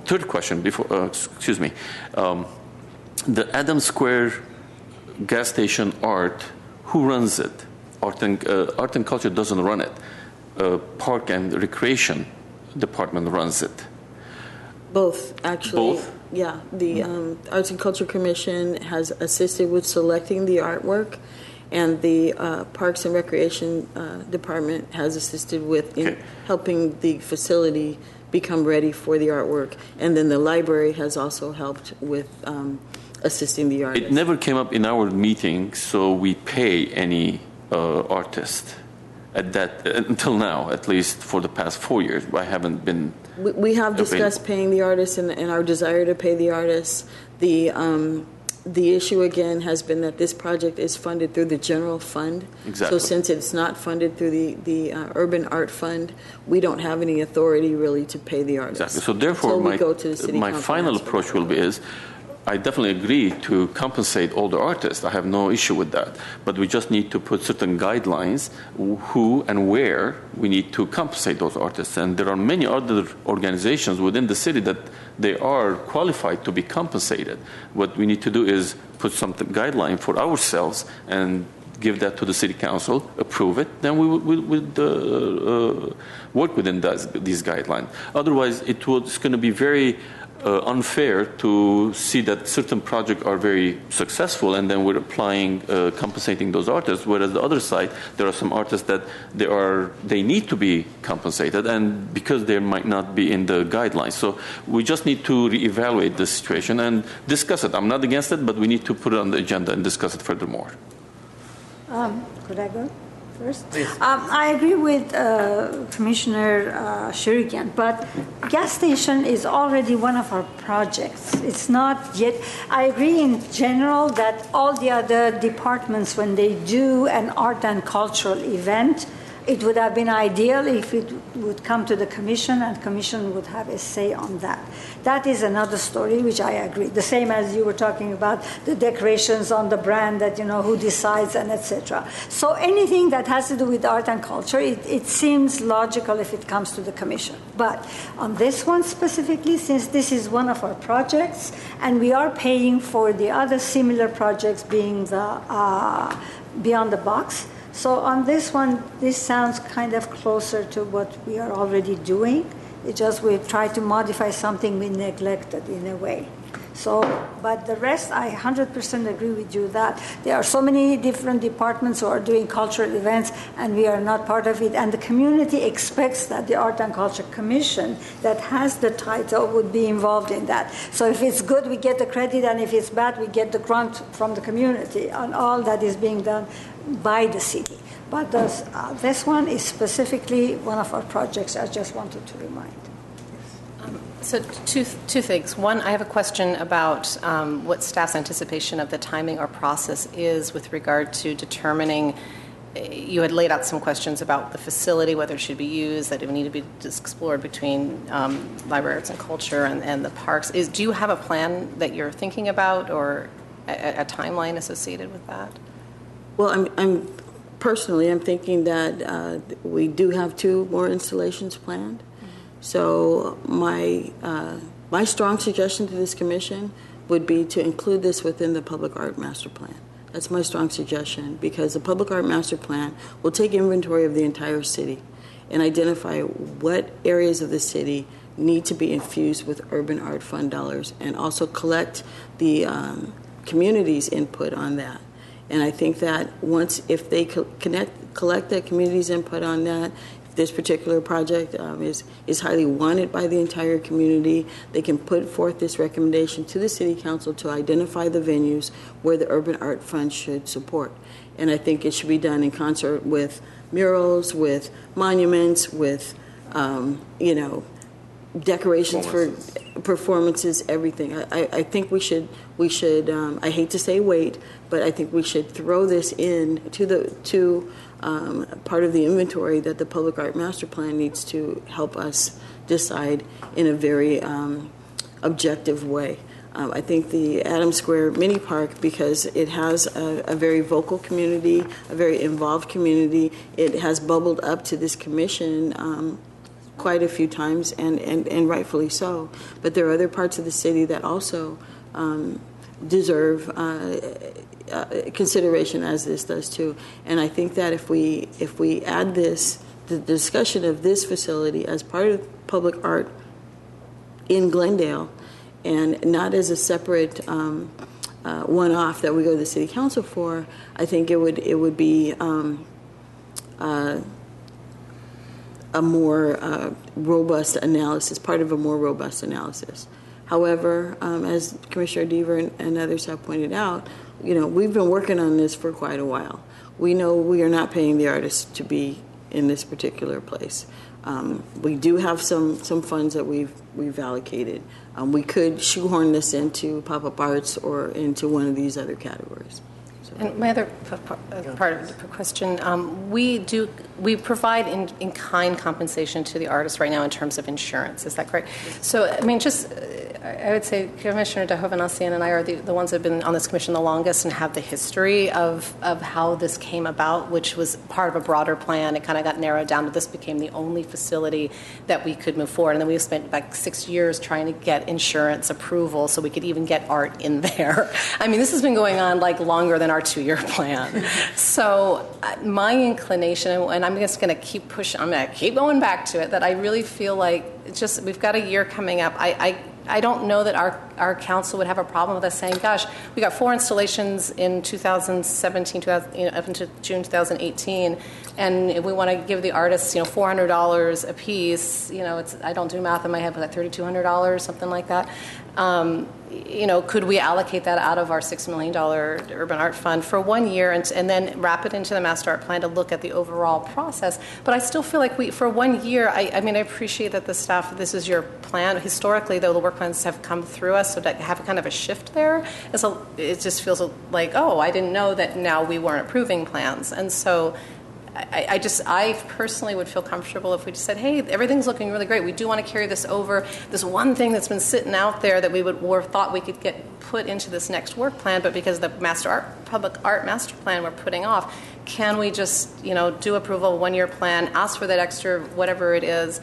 third question before, excuse me, the Adams Square gas station art, who runs it? Art and Culture doesn't run it. Park and Recreation Department runs it. Both, actually. Both? Yeah. The Arts and Culture Commission has assisted with selecting the artwork, and the Parks and Recreation Department has assisted with helping the facility become ready for the artwork. And then the library has also helped with assisting the artists. It never came up in our meeting, so we pay any artist at that until now, at least for the past 4 years. I haven't been. We have discussed paying the artists and our desire to pay the artists. The issue again has been that this project is funded through the general fund. Exactly. So since it's not funded through the Urban Art Fund, we don't have any authority really to pay the artists. Exactly. So therefore, my final approach will be I definitely agree to compensate all the artists. I have no issue with that. But we just need to put certain guidelines who and where we need to compensate those artists. And there are many other organizations within the city that they are qualified to be compensated. What we need to do is put some guideline for ourselves and give that to the City Council, approve it, then we would work within these guidelines. Otherwise, it's going to be very unfair to see that certain projects are very successful and then we're applying compensating those artists, whereas the other side there are some artists that they need to be compensated, and because they might not be in the guidelines. So we just need to reevaluate the situation and discuss it. I'm not against it, but we need to put it on the agenda and discuss it furthermore. Could I go? first? I agree with Commissioner Sherikian, but gas station is already one of our projects. It's not yet. I agree in general that all the other departments, when they do an art and cultural event, it would have been ideal if it would come to the commission and commission would have a say on that. That is another story, which I agree. The same as you were talking about the decorations on the brand that, who decides and etc. So anything that has to do with art and culture, it seems logical if it comes to the commission. But on this one specifically, since this is one of our projects and we are paying for the other similar projects being the Beyond the Box, so on this one, this sounds kind of closer to what we are already doing. It's just we try to modify something we neglected in a way. So, but the rest, I 100% agree with you that there are so many different departments who are doing cultural events and we are not part of it. And the community expects that the Art and Culture Commission that has the title would be involved in that. So if it's good, we get the credit, and if it's bad, we get the grunt from the community on all that is being done by the city. But this one is specifically one of our projects. I just wanted to remind. So two things. One, I have a question about what staff's anticipation of the timing or process is with regard to determining. You had laid out some questions about the facility, whether it should be used, that it would need to be explored between library arts and culture and the parks. Do you have a plan that you're thinking about or a timeline associated with that? Well, I'm personally thinking that we do have 2 more installations planned. So my strong suggestion to this commission would be to include this within the Public Art Master Plan. That's my strong suggestion, because the Public Art Master Plan will take inventory of the entire city and identify what areas of the city need to be infused with urban art fund dollars, and also collect the community's input on that. And I think that if they collect that community's input on that, this particular project is highly wanted by the entire community, they can put forth this recommendation to the City Council to identify the venues where the Urban Art Fund should support. And I think it should be done in concert with murals, with monuments, with, decorations for performances, everything. I think we should. I hate to say wait, but I think we should throw this in to part of the inventory that the Public Art Master Plan needs to help us decide in a very objective way. I think the Adams Square Mini Park, because it has a very vocal community, a very involved community, it has bubbled up to this commission quite a few times, and rightfully so. But there are other parts of the city that also deserve consideration, as this does too. And I think that if we add the discussion of this facility as part of public art in Glendale, and not as a separate one-off that we go to the City Council for, I think it would be a more robust analysis, part of a more robust analysis. However, as Commissioner Deaver and others have pointed out, we've been working on this for quite a while. We know we are not paying the artists to be in this particular place. We do have some funds that we've allocated. We could shoehorn this into pop-up arts or into one of these other categories. And my other part of the question, we provide in-kind compensation to the artists right now in terms of insurance. Is that correct? So, I would say Commissioner Derhovanessian and I are the ones that have been on this commission the longest and have the history of how this came about, which was part of a broader plan. It kind of got narrowed down to this became the only facility that we could move forward. And then we spent like 6 years trying to get insurance approval so we could even get art in there. I mean, this has been going on like longer than our 2-year plan. So my inclination, and I'm just going to keep pushing, I'm going to keep going back to it, that I really feel like it's just we've got a year coming up. I don't know that our council would have a problem with us saying, gosh, we got 4 installations in 2017, up into June 2018, and if we want to give the artists, $400 a piece, I don't do math in my head, but like $3,200, something like that. Could we allocate that out of our $6 million Urban Art Fund for 1 year and then wrap it into the Master Art Plan to look at the overall process? But I still feel like for 1 year, I appreciate that the staff, this is your plan. Historically, though, the work plans have come through us, so to have a kind of a shift there, it just feels like, oh, I didn't know that now we weren't approving plans. And so I personally would feel comfortable if we just said, hey, everything's looking really great. We do want to carry this over. This one thing that's been sitting out there that we thought we could get put into this next work plan, but because the Public Art Master Plan we're putting off, can we just, do approval, 1 year plan, ask for that extra, whatever it is.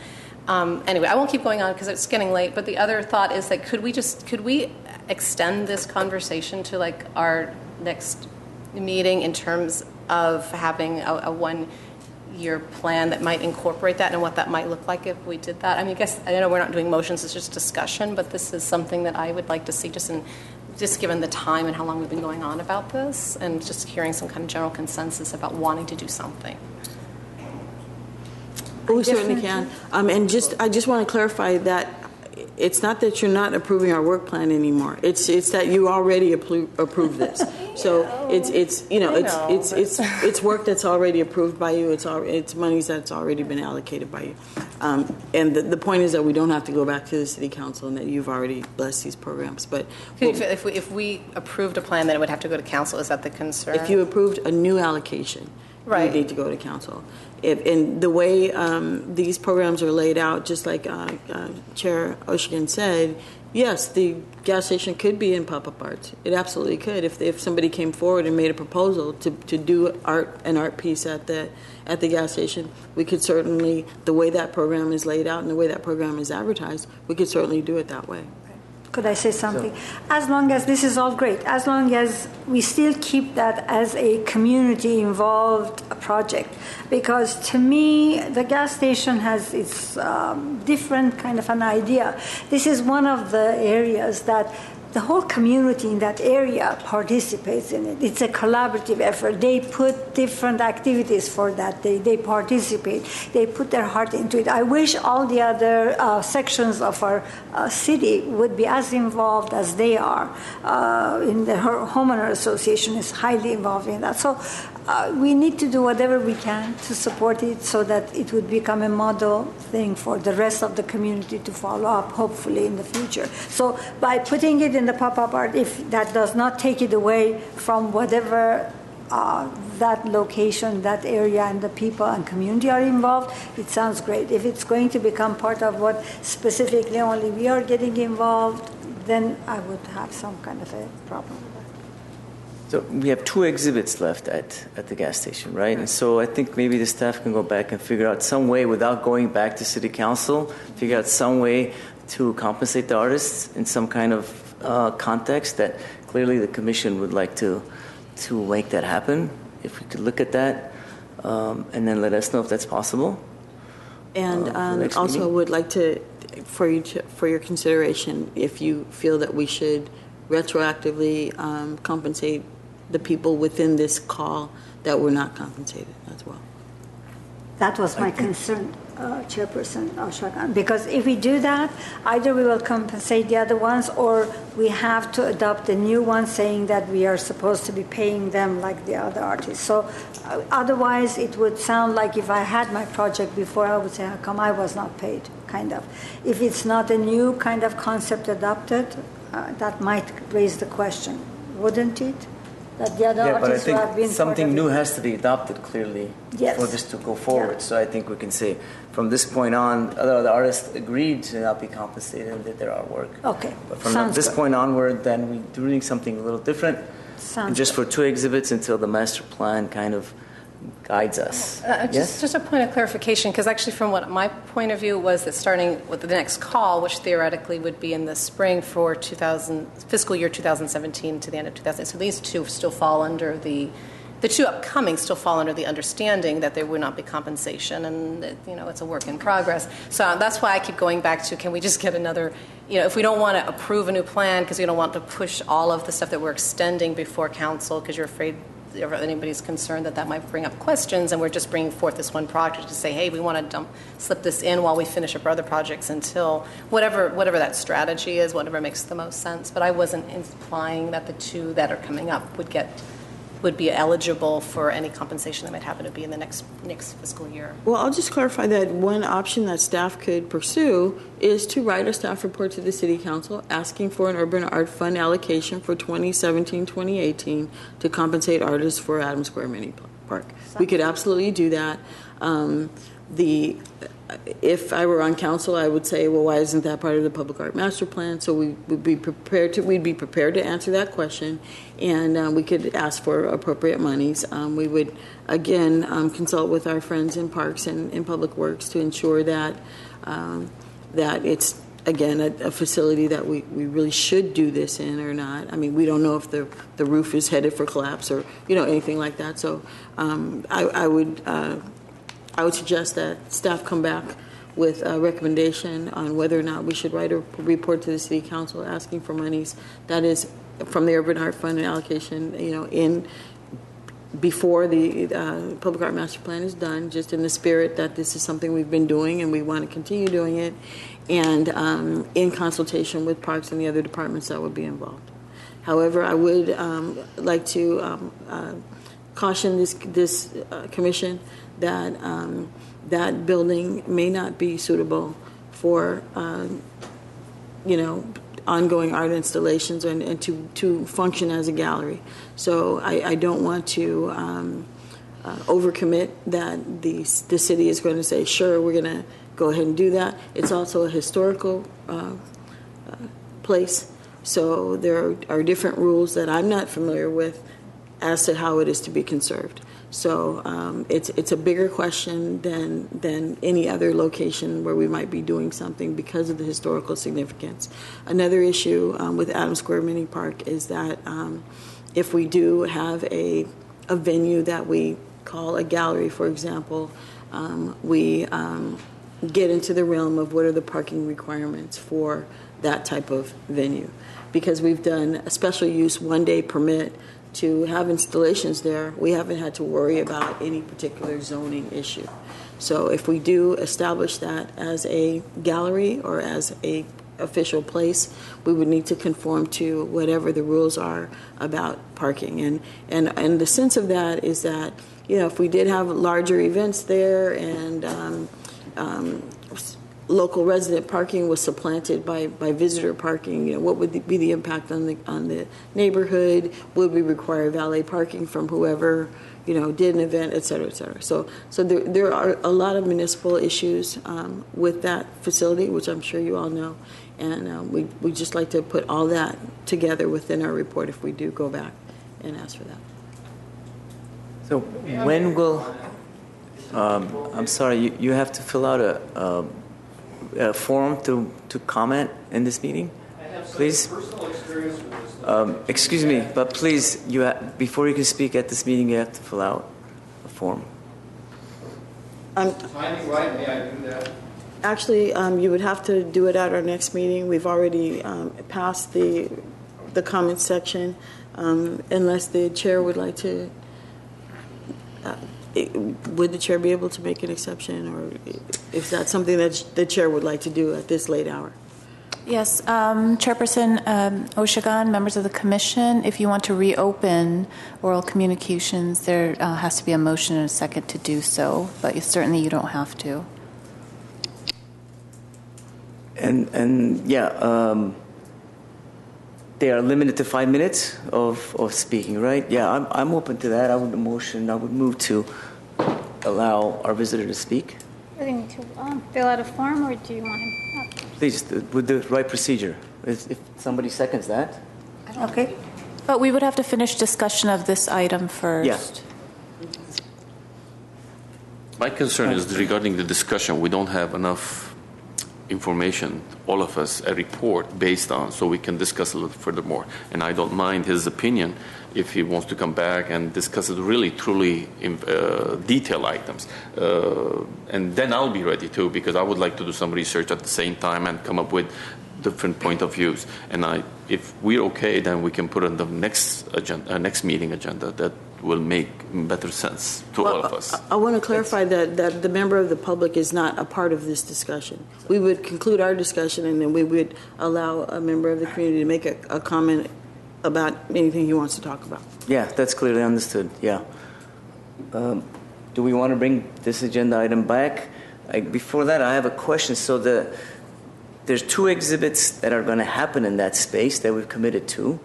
Anyway, I won't keep going on because it's getting late, but the other thought is that could we extend this conversation to like our next meeting in terms of having a 1 year plan that might incorporate that and what that might look like if we did that? I know we're not doing motions, it's just discussion, but this is something that I would like to see just given the time and how long we've been going on about this, and just hearing some kind of general consensus about wanting to do something. We certainly can. I just want to clarify that it's not that you're not approving our work plan anymore. It's that you already approved this. So it's work that's already approved by you. It's monies that's already been allocated by you. And the point is that we don't have to go back to the city council, and that you've already blessed these programs. But if we approved a plan, then it would have to go to council. Is that the concern? If you approved a new allocation, right, you need to go to council. And the way these programs are laid out, just like Chair Sherikian said, yes, the gas station could be in pop-up art. It absolutely could. If somebody came forward and made a proposal to do an art piece at the gas station, we could certainly, the way that program is laid out and the way that program is advertised, we could certainly do it that way. Could I say something? As long as this is all great, as long as we still keep that as a community-involved project, because to me, the gas station has its different kind of an idea. This is one of the areas that the whole community in that area participates in it. It's a collaborative effort. They put different activities for that. They participate. They put their heart into it. I wish all the other sections of our city would be as involved as they are. In the homeowner association is highly involved in that. So we need to do whatever we can to support it so that it would become a model thing for the rest of the community to follow up, hopefully, in the future. So by putting it in the pop-up art, if that does not take it away from whatever that location, that area, and the people and community are involved, it sounds great. If it's going to become part of what specifically only we are getting involved, then I would have some kind of a problem. So we have 2 exhibits left at the gas station, right? And so I think maybe the staff can go back and figure out some way, without going back to city council, figure out some way to compensate the artists in some kind of context that clearly the commission would like to make that happen. If we could look at that and then let us know if that's possible. And also would like to, for your consideration, if you feel that we should retroactively compensate the people within this call that were not compensated as well. That was my concern, Chairperson Sherikian, because if we do that, either we will compensate the other ones, or we have to adopt a new one saying that we are supposed to be paying them like the other artists. So otherwise, it would sound like if I had my project before, I would say, how come I was not paid, kind of. If it's not a new kind of concept adopted, that might raise the question, wouldn't it? That the other artists who have been something new has to be adopted clearly for this to go forward. Yeah. So I think we can say from this point on, other artists agreed to not be compensated and did their artwork. Okay. But from this point onward, then we're doing something a little different. And just for 2 exhibits until the master plan kind of guides us. Just a point of clarification, because actually from what my point of view was that starting with the next call, which theoretically would be in the spring for fiscal year 2017 to the end of 2000, so these 2 still fall under the The two upcoming still fall under the understanding that there would not be compensation, and that, it's a work in progress. So that's why I keep going back to, can we just get another, if we don't want to approve a new plan because we don't want to push all of the stuff that we're extending before council because you're afraid if anybody's concerned that might bring up questions, and we're just bringing forth this one project to say, hey, we want to slip this in while we finish up our other projects until whatever that strategy is, whatever makes the most sense. But I wasn't implying that the two that are coming up would be eligible for any compensation that might happen to be in the next fiscal year. Well, I'll just clarify that one option that staff could pursue is to write a staff report to the City Council asking for an Urban Art Fund allocation for 2017-2018 to compensate artists for Adams Square Mini Park. We could absolutely do that. If I were on council, I would say, well, why isn't that part of the public art master plan? So we'd be prepared to answer that question, and we could ask for appropriate monies. We would again consult with our friends in Parks and in Public Works to ensure that that it's again a facility that we really should do this in or not. I mean, we don't know if the roof is headed for collapse or anything like that. So I would suggest that staff come back with a recommendation on whether or not we should write a report to the City Council asking for monies that is from the Urban Art Fund and allocation, in before the Public Art Master Plan is done, just in the spirit that this is something we've been doing and we want to continue doing it, and in consultation with Parks and the other departments that would be involved. However, I would like to caution this commission that that building may not be suitable for ongoing art installations and to function as a gallery. So I don't want to overcommit that the city is going to say, sure, we're going to go ahead and do that. It's also a historical place, so there are different rules that I'm not familiar with as to how it is to be conserved. So it's a bigger question than any other location where we might be doing something because of the historical significance. Another issue with Adams Square Mini Park is that if we do have a venue that we call a gallery, for example, we get into the realm of what are the parking requirements for that type of venue. Because we've done a special use one-day permit to have installations there, we haven't had to worry about any particular zoning issue. So if we do establish that as a gallery or as a official place, we would need to conform to whatever the rules are about parking. And the sense of that is that, if we did have larger events there and local resident parking was supplanted by visitor parking, what would be the impact on the neighborhood? Would we require valet parking from whoever did an event, et cetera, et cetera? So there are a lot of municipal issues with that facility, which I'm sure you all know, and we just like to put all that together within our report if we do go back and ask for that. So when will? I'm sorry, you have to fill out a form to comment in this meeting, please. Excuse me, but please, before you can speak at this meeting, you have to fill out a form. Timing right? May I do that? Actually, you would have to do it at our next meeting. We've already passed the comment section, unless the chair would like to. Would the chair be able to make an exception, or if that's something that the chair would like to do at this late hour? Yes, Chairperson Oshagan, members of the commission, if you want to reopen oral communications, there has to be a motion and a second to do so, but certainly you don't have to. And yeah, they are limited to 5 minutes of speaking, right? Yeah, I'm open to that. I would move to allow our visitor to speak. Do they need to fill out a form, or do you want him? Please, with the right procedure. If somebody seconds that. Okay. But we would have to finish discussion of this item first. Yeah. My concern is regarding the discussion. We don't have enough information, all of us, a report based on, so we can discuss a little furthermore. And I don't mind his opinion if he wants to come back and discuss it really, truly detailed items. And then I'll be ready too, because I would like to do some research at the same time and come up with different point of views. And if we're okay, then we can put on the next agenda, next meeting agenda that will make better sense to all of us. I want to clarify that the member of the public is not a part of this discussion. We would conclude our discussion, and then we would allow a member of the community to make a comment about anything he wants to talk about. Yeah, that's clearly understood. Yeah. Do we want to bring this agenda item back? Before that, I have a question. So there's 2 exhibits that are going to happen in that space that we've committed to,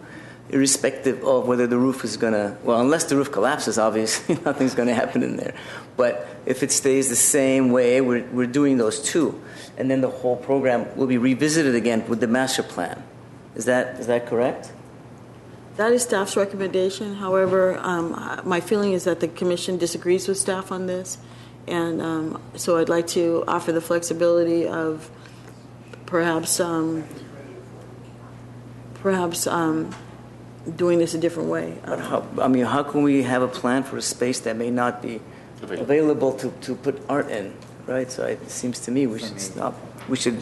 irrespective of whether the roof is going to, well, unless the roof collapses, obviously nothing's going to happen in there. But if it stays the same way, we're doing those 2. And then the whole program will be revisited again with the master plan. Is that correct? That is staff's recommendation. However, my feeling is that the commission disagrees with staff on this. And so I'd like to offer the flexibility of perhaps doing this a different way. But how can we have a plan for a space that may not be available to put art in, right? So it seems to me we should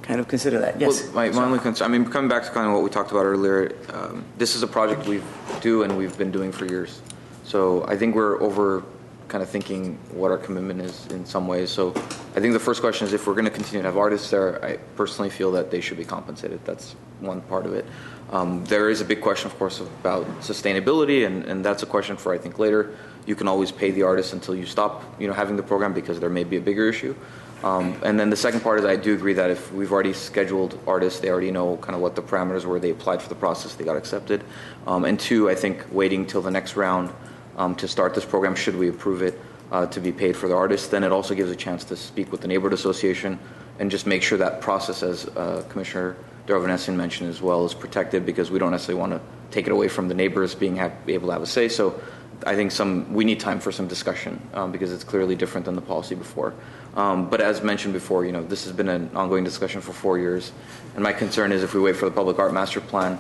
kind of consider that. Yes. Well, my only concern, coming back to kind of what we talked about earlier, this is a project we've been doing for years. So I think we're over kind of thinking what our commitment is in some ways. So I think the first question is, if we're going to continue to have artists there, I personally feel that they should be compensated. That's one part of it. There is a big question, of course, about sustainability, and that's a question for, I think, later. You can always pay the artists until you stop, having the program, because there may be a bigger issue. And then the second part is, I do agree that if we've already scheduled artists, they already know kind of what the parameters were. They applied for the process, they got accepted. And 2, I think waiting till the next round to start this program, should we approve it, to be paid for the artists, then it also gives a chance to speak with the neighborhood association and just make sure that process, as Commissioner Derhovanessian mentioned as well, is protected, because we don't necessarily want to take it away from the neighbors being able to have a say. So I think we need time for some discussion, because it's clearly different than the policy before. But as mentioned before, this has been an ongoing discussion for 4 years, and my concern is, if we wait for the Public Art Master Plan,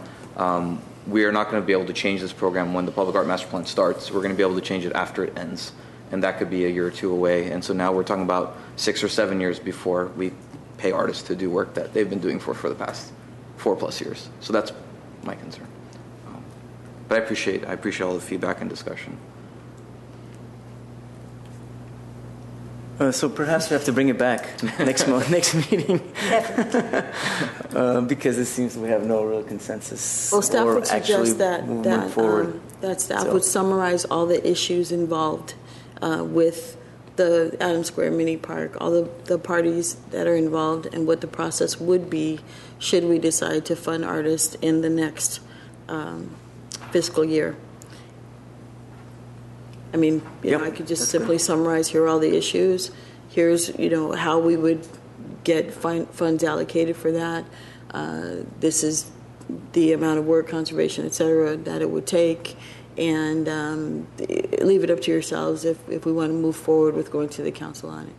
we are not going to be able to change this program when the Public Art Master Plan starts. We're going to be able to change it after it ends, and that could be a year or 2 away. And so now we're talking about 6 or 7 years before we pay artists to do work that they've been doing for the past 4+ years. So that's my concern. But I appreciate all the feedback and discussion. So perhaps we have to bring it back next meeting, because it seems we have no real consensus. Well, staff would suggest that staff would summarize all the issues involved with the Adams Square Mini Park, all the parties that are involved, and what the process would be should we decide to fund artists in the next fiscal year. I could just simply summarize, here are all the issues. Here's, how we would get funds allocated for that. This is the amount of work, conservation, et cetera, that it would take. And leave it up to yourselves if we want to move forward with going to the council on it.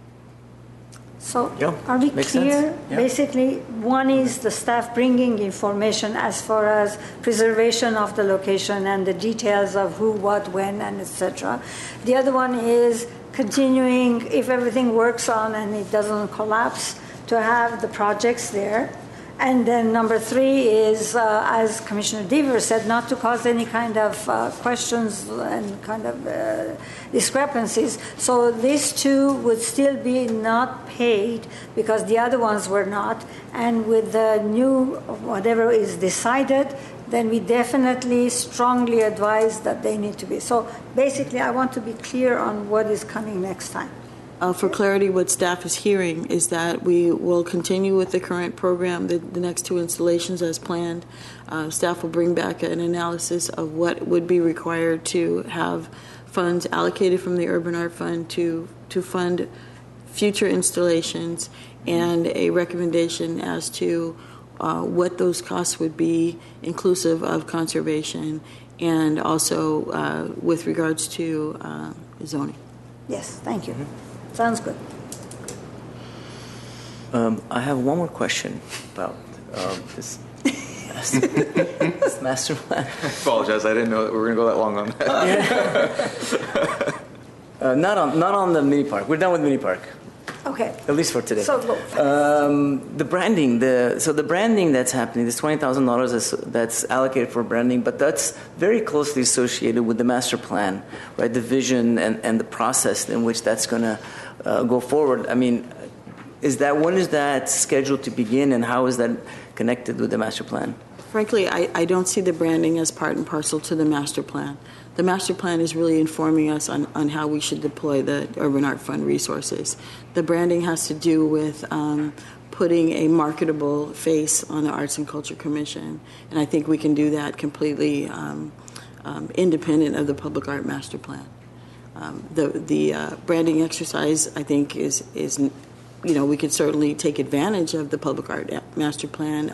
So are we clear? Yeah. Basically, one is the staff bringing information as far as preservation of the location and the details of who, what, when, and etc. The other one is continuing, if everything works on and it doesn't collapse, to have the projects there. And then number 3 is, as Commissioner Deaver said, not to cause any kind of questions and kind of discrepancies. So these 2 would still be not paid because the other ones were not. And with the new, whatever is decided, then we definitely strongly advise that they need to be. So basically, I want to be clear on what is coming next time. For clarity, what staff is hearing is that we will continue with the current program, the next 2 installations as planned. Staff will bring back an analysis of what would be required to have funds allocated from the Urban Art Fund to fund future installations, and a recommendation as to what those costs would be, inclusive of conservation, and also with regards to zoning. Yes, thank you. Sounds good. I have one more question about this. This master plan. I apologize. I didn't know that we were going to go that long on that. Not on the mini park. We're done with mini park. Okay. At least for today. So the branding. The branding that's happening. This $20,000 that's allocated for branding, but that's very closely associated with the master plan, right? The vision and the process in which that's going to go forward. I mean, when is that scheduled to begin, and how is that connected with the master plan? Frankly, I don't see the branding as part and parcel to the master plan. The master plan is really informing us on how we should deploy the Urban Art Fund resources. The branding has to do with putting a marketable face on the Arts and Culture Commission, and I think we can do that completely independent of the Public Art Master Plan. The branding exercise, I think, is we could certainly take advantage of the Public Art Master Plan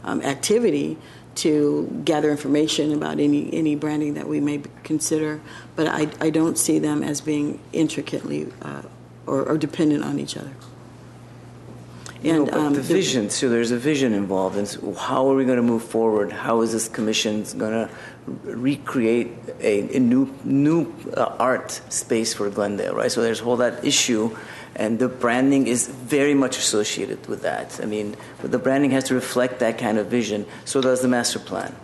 activity to gather information about any branding that we may consider, but I don't see them as being intricately or dependent on each other. And but the vision, so there's a vision involved, and so how are we going to move forward? How is this commission going to recreate a new art space for Glendale, right? So there's that issue. And the branding is very much associated with that. I mean, the branding has to reflect that kind of vision. So does the master plan,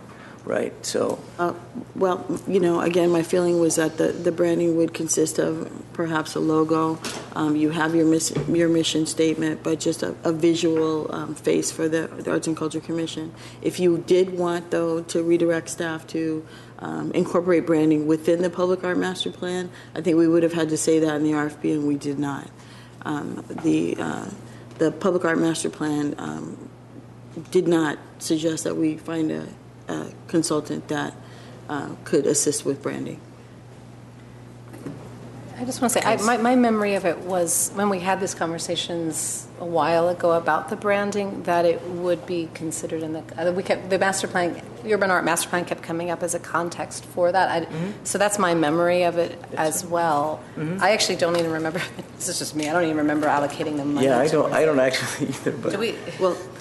right? So, again, my feeling was that the branding would consist of perhaps a logo. You have your mission statement, but just a visual face for the Arts and Culture Commission. If you did want, though, to redirect staff to incorporate branding within the Public Art Master Plan, I think we would have had to say that in the RFP, and we did not. The Public Art Master Plan did not suggest that we find a consultant that could assist with branding. I just want to say, my memory of it was when we had these conversations a while ago about the branding, that it would be considered in the master plan. The Urban Art Master Plan kept coming up as a context for that. So that's my memory of it as well. Mm-hmm. I actually don't even remember. This is just me. I don't even remember allocating the money. Yeah, I don't actually either. But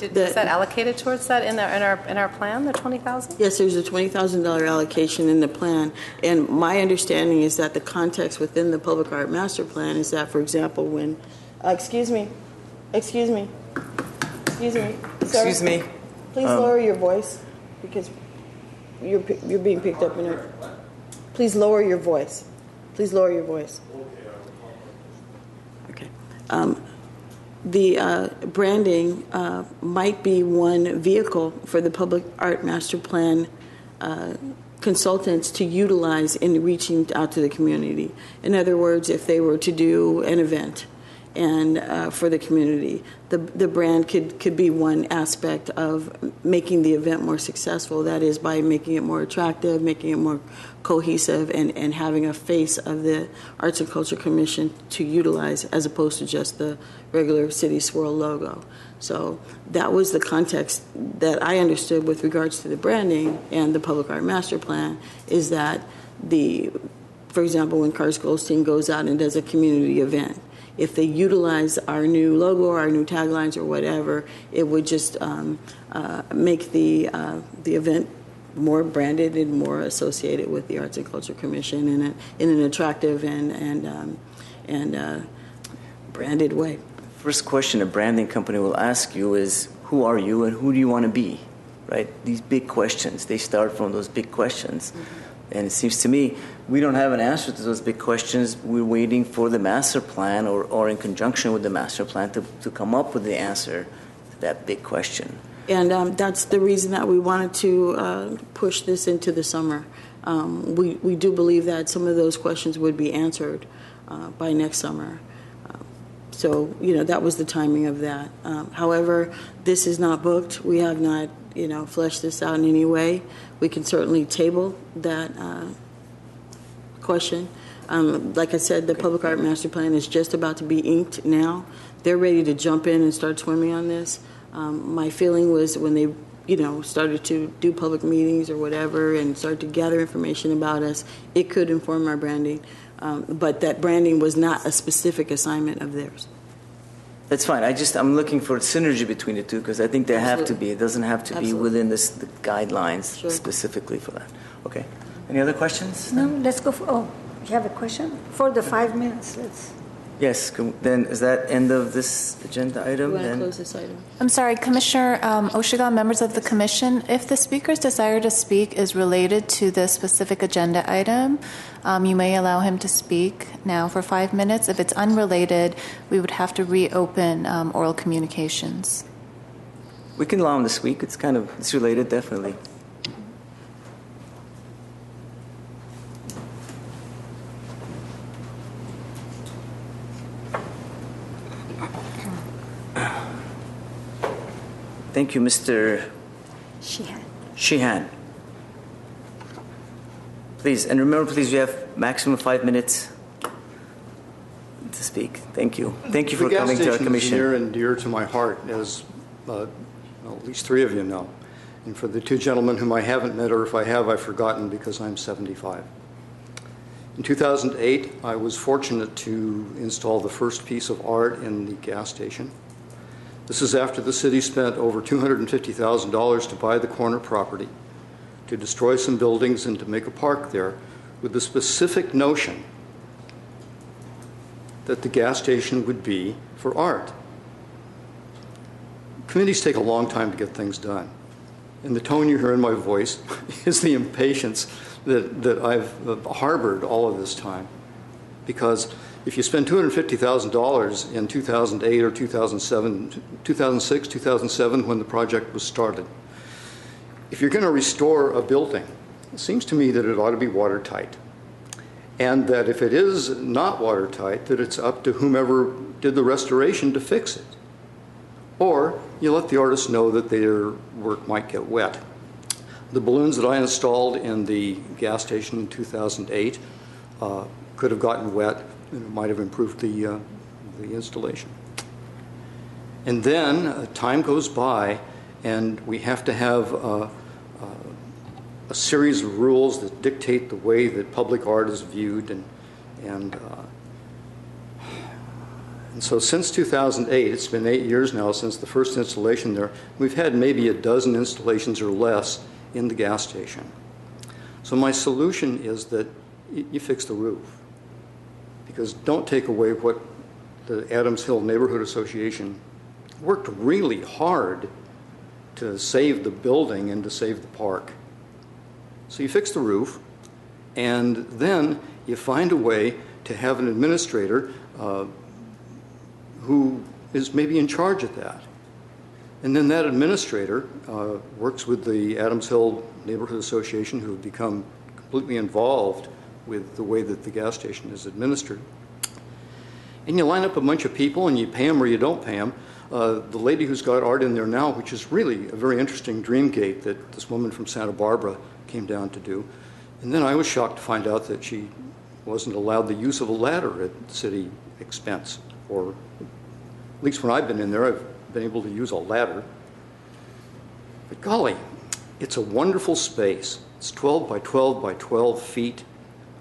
is that allocated towards that in our plan, the $20,000? Yes, there's a $20,000 allocation in the plan, and my understanding is that the context within the Public Art Master Plan is that, for example, when excuse me, sir. Excuse me. Please lower your voice because you're being picked up in a. Please lower your voice. Please lower your voice. Okay. The branding might be one vehicle for the Public Art Master Plan consultants to utilize in reaching out to the community. In other words, if they were to do an event and for the community, the brand could be one aspect of making the event more successful. That is by making it more attractive, making it more cohesive, and having a face of the Arts and Culture Commission to utilize as opposed to just the regular City Swirl logo. So that was the context that I understood with regards to the branding and the Public Art Master Plan, is that for example, when Cars Goldstein goes out and does a community event, if they utilize our new logo or our new taglines or whatever, it would just make the event more branded and more associated with the Arts and Culture Commission in an attractive and branded way. First question a branding company will ask you is, who are you and who do you want to be? Right? These big questions, they start from those big questions. Mm-hmm. And it seems to me we don't have an answer to those big questions. We're waiting for the master plan or in conjunction with the master plan to come up with the answer to that big question. And that's the reason that we wanted to push this into the summer. We do believe that some of those questions would be answered by next summer. So, that was the timing of that. However, this is not booked. We have not, fleshed this out in any way. We can certainly table that question. Like I said, the Public Art Master Plan is just about to be inked now. They're ready to jump in and start swimming on this. My feeling was when they, started to do public meetings or whatever and started to gather information about us, it could inform our branding. But that branding was not a specific assignment of theirs. That's fine. I'm looking for synergy between the two because I think there have to be. It doesn't have to be within the guidelines specifically for that. Okay. Any other questions? No, let's go for, you have a question? For the 5 minutes, let's. Yes. Then is that end of this agenda item? We want to close this item. I'm sorry, Commissioner Oshigan, members of the Commission, if the speaker's desire to speak is related to this specific agenda item, you may allow him to speak now for 5 minutes. If it's unrelated, we would have to reopen oral communications. We can allow him to speak. It's related, definitely. Thank you, Mr. Sheehan. Please, and remember, please, you have maximum 5 minutes to speak. Thank you. Thank you for coming to our commission. The gas station is near and dear to my heart, as at least 3 of you know. And for the 2 gentlemen whom I haven't met, or if I have, I've forgotten because I'm 75. In 2008, I was fortunate to install the first piece of art in the gas station. This is after the city spent over $250,000 to buy the corner property, to destroy some buildings and to make a park there with the specific notion that the gas station would be for art. Committees take a long time to get things done. And the tone you hear in my voice is the impatience that I've harbored all of this time. Because if you spend $250,000 in 2008 or 2007, 2006, 2007, when the project was started, if you're going to restore a building, it seems to me that it ought to be watertight. And that if it is not watertight, that it's up to whomever did the restoration to fix it. Or you let the artists know that their work might get wet. The balloons that I installed in the gas station in 2008 could have gotten wet, and it might have improved the installation. And then time goes by, and we have to have a series of rules that dictate the way that public art is viewed, and so since 2008, it's been 8 years now since the first installation there, we've had maybe a dozen installations or less in the gas station. So my solution is that you fix the roof. Because don't take away what the Adams Hill Neighborhood Association worked really hard to save the building and to save the park. So you fix the roof, and then you find a way to have an administrator who is maybe in charge of that. And then that administrator works with the Adams Hill Neighborhood Association, who have become completely involved with the way that the gas station is administered. And you line up a bunch of people and you pay them or you don't pay them. The lady who's got art in there now, which is really a very interesting dream gate that this woman from Santa Barbara came down to do. And then I was shocked to find out that she wasn't allowed the use of a ladder at city expense. Or at least when I've been in there, I've been able to use a ladder. But golly, it's a wonderful space. It's 12 by 12 by 12 feet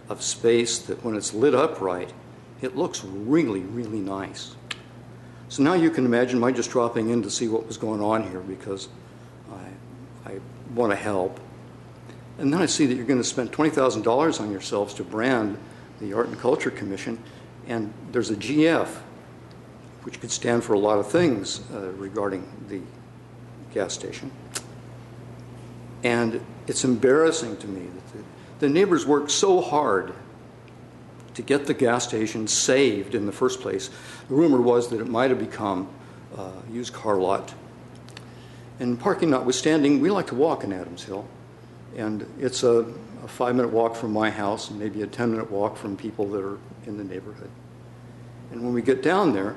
of space that when it's lit up right, it looks really, really nice. So now you can imagine my just dropping in to see what was going on here because I want to help. And then I see that you're going to spend $20,000 on yourselves to brand the Art and Culture Commission, and there's a GF, which could stand for a lot of things regarding the gas station. And it's embarrassing to me that the neighbors worked so hard to get the gas station saved in the first place. The rumor was that it might have become a used car lot. And parking notwithstanding, we like to walk in Adams Hill. And it's a 5-minute walk from my house and maybe a 10-minute walk from people that are in the neighborhood. And when we get down there,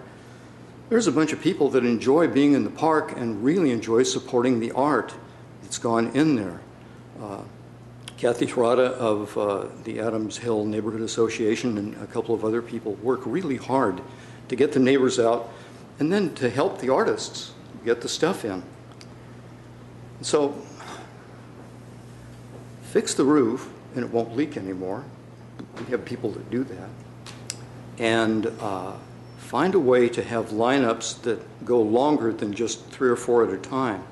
there's a bunch of people that enjoy being in the park and really enjoy supporting the art that's gone in there. Kathy Hirata of the Adams Hill Neighborhood Association and a couple of other people work really hard to get the neighbors out and then to help the artists get the stuff in. So fix the roof and it won't leak anymore. We have people that do that. And Find a way to have lineups that go longer than just 3 or 4 at a time.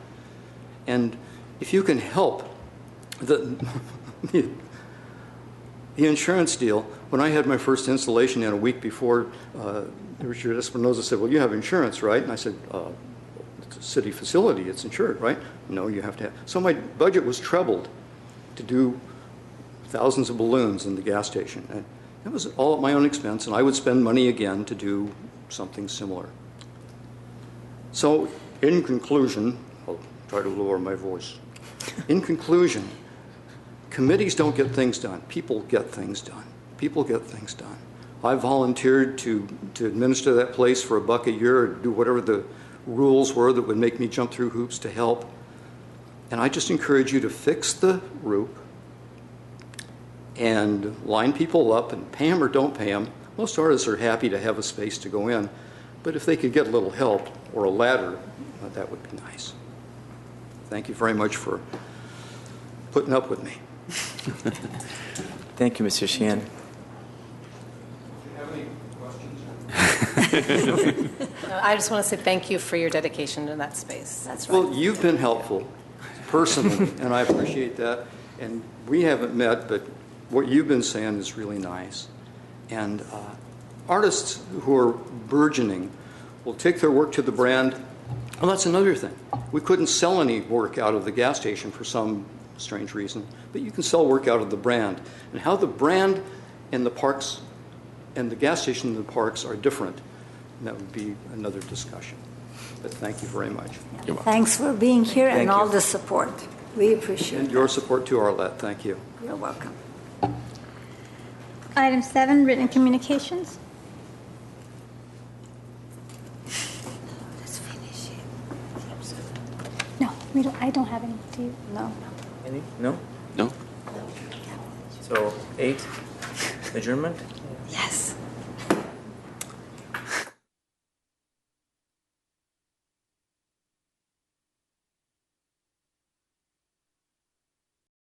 And if you can help, the insurance deal, when I had my first installation in a week before, Richard Espinoza said, well, you have insurance, right? And I said, it's a city facility, it's insured, right? No, you have to have. So my budget was trebled to do thousands of balloons in the gas station. And it was all at my own expense, and I would spend money again to do something similar. So in conclusion, I'll try to lower my voice. In conclusion, committees don't get things done. People get things done. People get things done. I volunteered to administer that place for $1 a year, or do whatever the rules were that would make me jump through hoops to help. And I just encourage you to fix the roof and line people up and pay them or don't pay them. Most artists are happy to have a space to go in, but if they could get a little help or a ladder, that would be nice. Thank you very much for putting up with me. Thank you, Mr. Sheehan. Do you have any questions? I just want to say thank you for your dedication to that space. That's right. Well, you've been helpful personally, and I appreciate that. And we haven't met, but what you've been saying is really nice. And artists who are burgeoning will take their work to the brand. Well, that's another thing. We couldn't sell any work out of the gas station for some strange reason, but you can sell work out of the brand. And how the brand and the parks and the gas station and the parks are different, that would be another discussion. But thank you very much. Thanks for being here and Thank all you. the support. We appreciate And your support too, Arlette. Thank you. You're welcome. Item 7, written communications. Let's finish it. No, I don't have any. Do you? No. Any? No? No? So 8, adjournment? Yes.